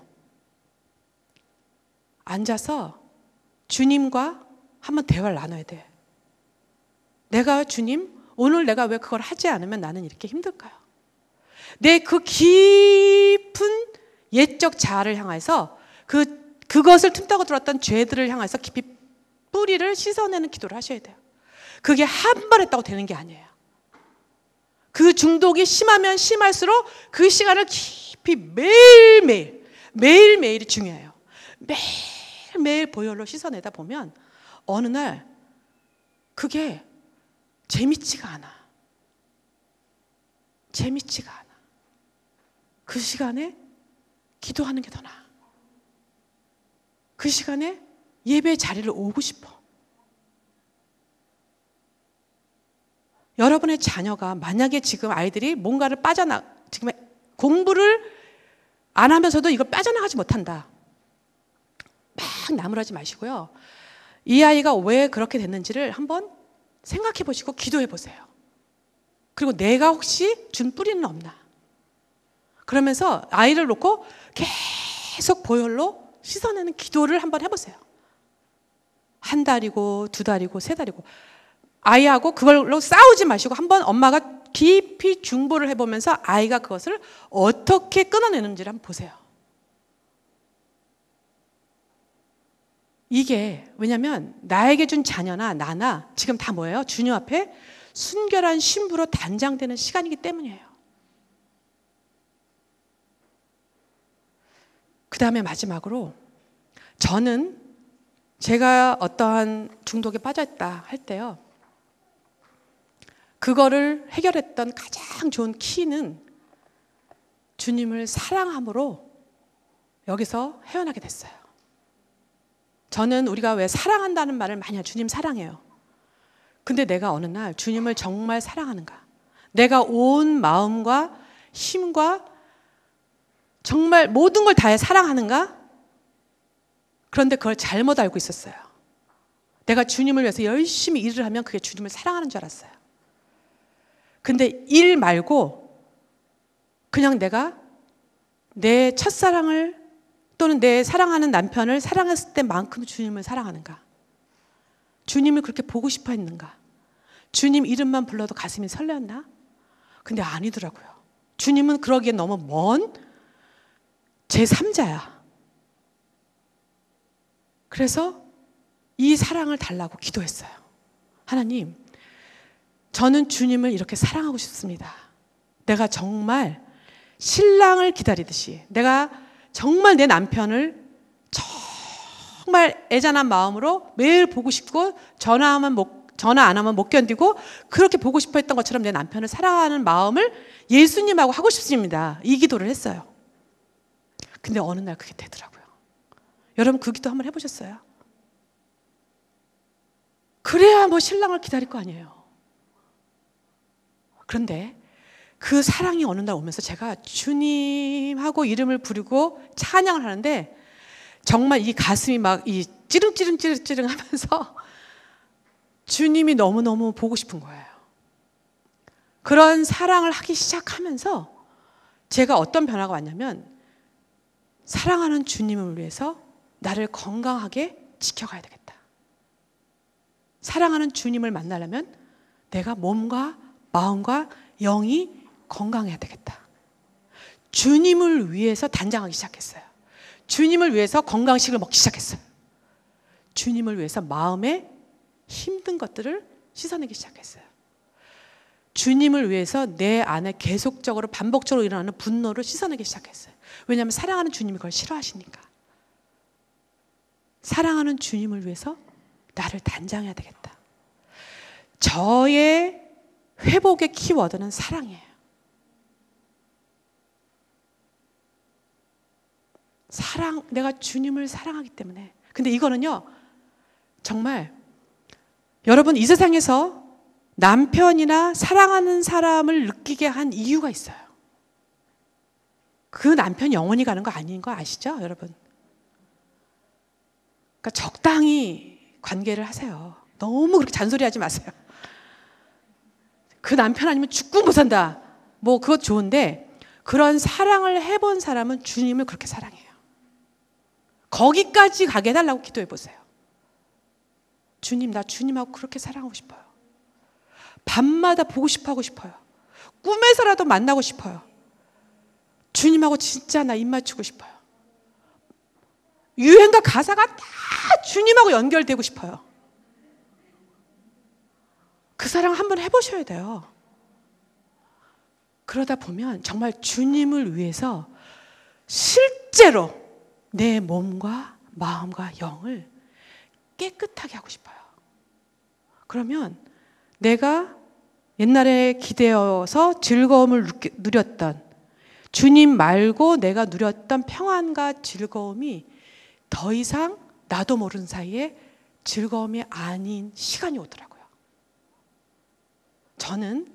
앉아서 주님과 한번 대화를 나눠야 돼. 내가 주님, 오늘 내가 왜 그걸 하지 않으면 나는 이렇게 힘들까요? 내 그 깊은 옛적 자아를 향해서 그것을 틈타고 들어왔던 죄들을 향해서 깊이 뿌리를 씻어내는 기도를 하셔야 돼요. 그게 한 번 했다고 되는 게 아니에요. 그 중독이 심하면 심할수록 그 시간을 깊이 매일매일이 중요해요. 매일매일 보혈로 씻어내다 보면 어느 날 그게 재밌지가 않아. 재밌지가 않아. 그 시간에 기도하는 게 더 나아. 그 시간에 예배 자리를 오고 싶어. 여러분의 자녀가 만약에 지금 아이들이 뭔가를 지금 공부를 안 하면서도 이걸 빠져나가지 못한다. 막 나무라지 마시고요. 이 아이가 왜 그렇게 됐는지를 한번 생각해 보시고 기도해 보세요. 그리고 내가 혹시 준 뿌리는 없나? 그러면서 아이를 놓고 계속 보혈로 씻어내는 기도를 한번 해보세요. 한 달이고 두 달이고 세 달이고 아이하고 그걸로 싸우지 마시고 한번 엄마가 깊이 중보를 해보면서 아이가 그것을 어떻게 끊어내는지를 한번 보세요. 이게 왜냐하면 나에게 준 자녀나 나나 지금 다 뭐예요? 주님 앞에 순결한 신부로 단장되는 시간이기 때문이에요. 그 다음에 마지막으로 저는 제가 어떠한 중독에 빠졌다 할 때요. 그거를 해결했던 가장 좋은 키는 주님을 사랑함으로 여기서 헤어나게 됐어요. 저는 우리가 왜 사랑한다는 말을 많이 해요. 주님 사랑해요. 근데 내가 어느 날 주님을 정말 사랑하는가? 내가 온 마음과 힘과 정말 모든 걸 다해 사랑하는가? 그런데 그걸 잘못 알고 있었어요. 내가 주님을 위해서 열심히 일을 하면 그게 주님을 사랑하는 줄 알았어요. 근데 일 말고 그냥 내가 내 첫사랑을 또는 내 사랑하는 남편을 사랑했을 때만큼 주님을 사랑하는가? 주님을 그렇게 보고 싶어 했는가? 주님 이름만 불러도 가슴이 설레었나? 근데 아니더라고요. 주님은 그러기에 너무 먼 제3자야. 그래서 이 사랑을 달라고 기도했어요. 하나님, 저는 주님을 이렇게 사랑하고 싶습니다. 내가 정말 신랑을 기다리듯이, 내가 정말 내 남편을 정말 애잔한 마음으로 매일 보고 싶고 전화 안 하면 못 견디고 그렇게 보고 싶어 했던 것처럼 내 남편을 사랑하는 마음을 예수님하고 하고 싶습니다. 이 기도를 했어요. 근데 어느 날 그게 되더라고요. 여러분 그 기도 한번 해보셨어요? 그래야 뭐 신랑을 기다릴 거 아니에요. 그런데 그 사랑이 어느 날 오면서 제가 주님하고 이름을 부르고 찬양을 하는데 정말 이 가슴이 막 이 찌릉찌릉 하면서 주님이 너무너무 보고 싶은 거예요. 그런 사랑을 하기 시작하면서 제가 어떤 변화가 왔냐면 사랑하는 주님을 위해서 나를 건강하게 지켜가야 되겠다. 사랑하는 주님을 만나려면 내가 몸과 마음과 영이 건강해야 되겠다. 주님을 위해서 단장하기 시작했어요. 주님을 위해서 건강식을 먹기 시작했어요. 주님을 위해서 마음에 힘든 것들을 씻어내기 시작했어요. 주님을 위해서 내 안에 계속적으로 반복적으로 일어나는 분노를 씻어내기 시작했어요. 왜냐하면 사랑하는 주님이 그걸 싫어하시니까. 사랑하는 주님을 위해서 나를 단장해야 되겠다. 저의 회복의 키워드는 사랑이에요. 사랑, 내가 주님을 사랑하기 때문에. 근데 이거는요, 정말 여러분 이 세상에서 남편이나 사랑하는 사람을 느끼게 한 이유가 있어요. 그 남편 영원히 가는 거 아닌 거 아시죠, 여러분? 그러니까 적당히 관계를 하세요. 너무 그렇게 잔소리하지 마세요. 그 남편 아니면 죽고 못 산다. 뭐 그것 좋은데 그런 사랑을 해본 사람은 주님을 그렇게 사랑해요. 거기까지 가게 해달라고 기도해 보세요. 주님, 나 주님하고 그렇게 사랑하고 싶어요. 밤마다 보고 싶어 하고 싶어요. 꿈에서라도 만나고 싶어요. 주님하고 진짜 나 입 맞추고 싶어요. 유행가 가사가 다 주님하고 연결되고 싶어요. 그 사랑 한번 해보셔야 돼요. 그러다 보면 정말 주님을 위해서 실제로 내 몸과 마음과 영을 깨끗하게 하고 싶어요. 그러면 내가 옛날에 기대어서 즐거움을 누렸던 주님 말고 내가 누렸던 평안과 즐거움이 더 이상 나도 모르는 사이에 즐거움이 아닌 시간이 오더라고요. 저는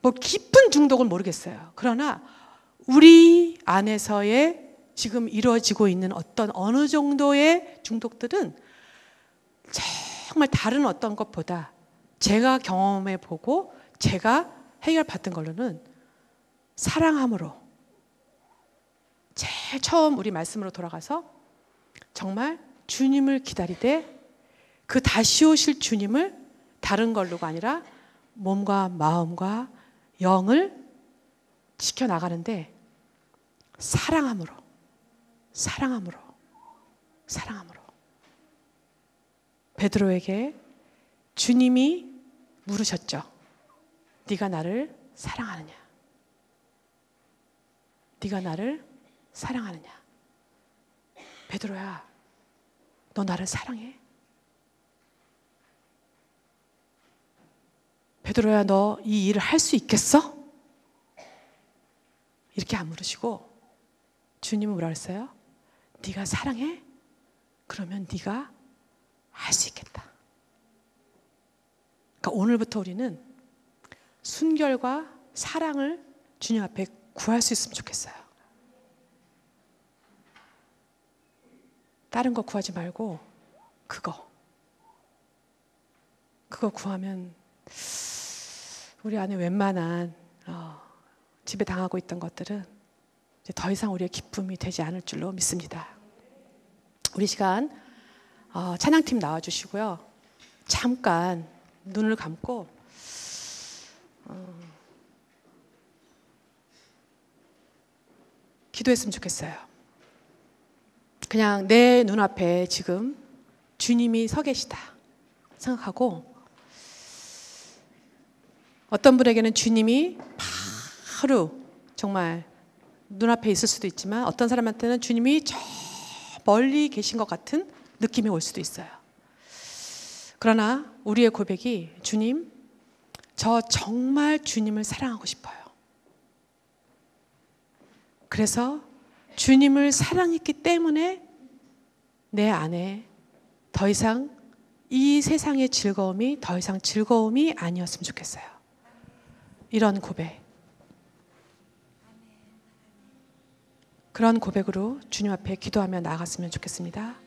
뭐 깊은 중독은 모르겠어요. 그러나 우리 안에서의 지금 이루어지고 있는 어떤 어느 정도의 중독들은 정말 다른 어떤 것보다 제가 경험해 보고 제가 해결받은 걸로는 사랑함으로 제일 처음 우리 말씀으로 돌아가서 정말 주님을 기다리되 그 다시 오실 주님을 다른 걸로가 아니라 몸과 마음과 영을 지켜나가는데 사랑함으로 베드로에게 주님이 물으셨죠. 네가 나를 사랑하느냐? 네가 나를 사랑하느냐? 베드로야, 너 나를 사랑해? 베드로야, 너 이 일을 할 수 있겠어? 이렇게 안 물으시고 주님은 뭐라 그랬어요? 네가 사랑해? 그러면 네가 할 수 있겠다. 그러니까 오늘부터 우리는 순결과 사랑을 주님 앞에 구할 수 있으면 좋겠어요. 다른 거 구하지 말고 그거 구하면 우리 안에 웬만한 집에 당하고 있던 것들은 이제 더 이상 우리의 기쁨이 되지 않을 줄로 믿습니다. 우리 시간 찬양팀 나와주시고요. 잠깐 눈을 감고 기도했으면 좋겠어요. 그냥 내 눈앞에 지금 주님이 서 계시다 생각하고, 어떤 분에게는 주님이 바로 정말 눈앞에 있을 수도 있지만 어떤 사람한테는 주님이 저 멀리 계신 것 같은 느낌이 올 수도 있어요. 그러나 우리의 고백이 주님, 저 정말 주님을 사랑하고 싶어요. 그래서 주님을 사랑했기 때문에 내 안에 더 이상 이 세상의 즐거움이 더 이상 즐거움이 아니었으면 좋겠어요. 이런 고백. 그런 고백으로 주님 앞에 기도하며 나아갔으면 좋겠습니다.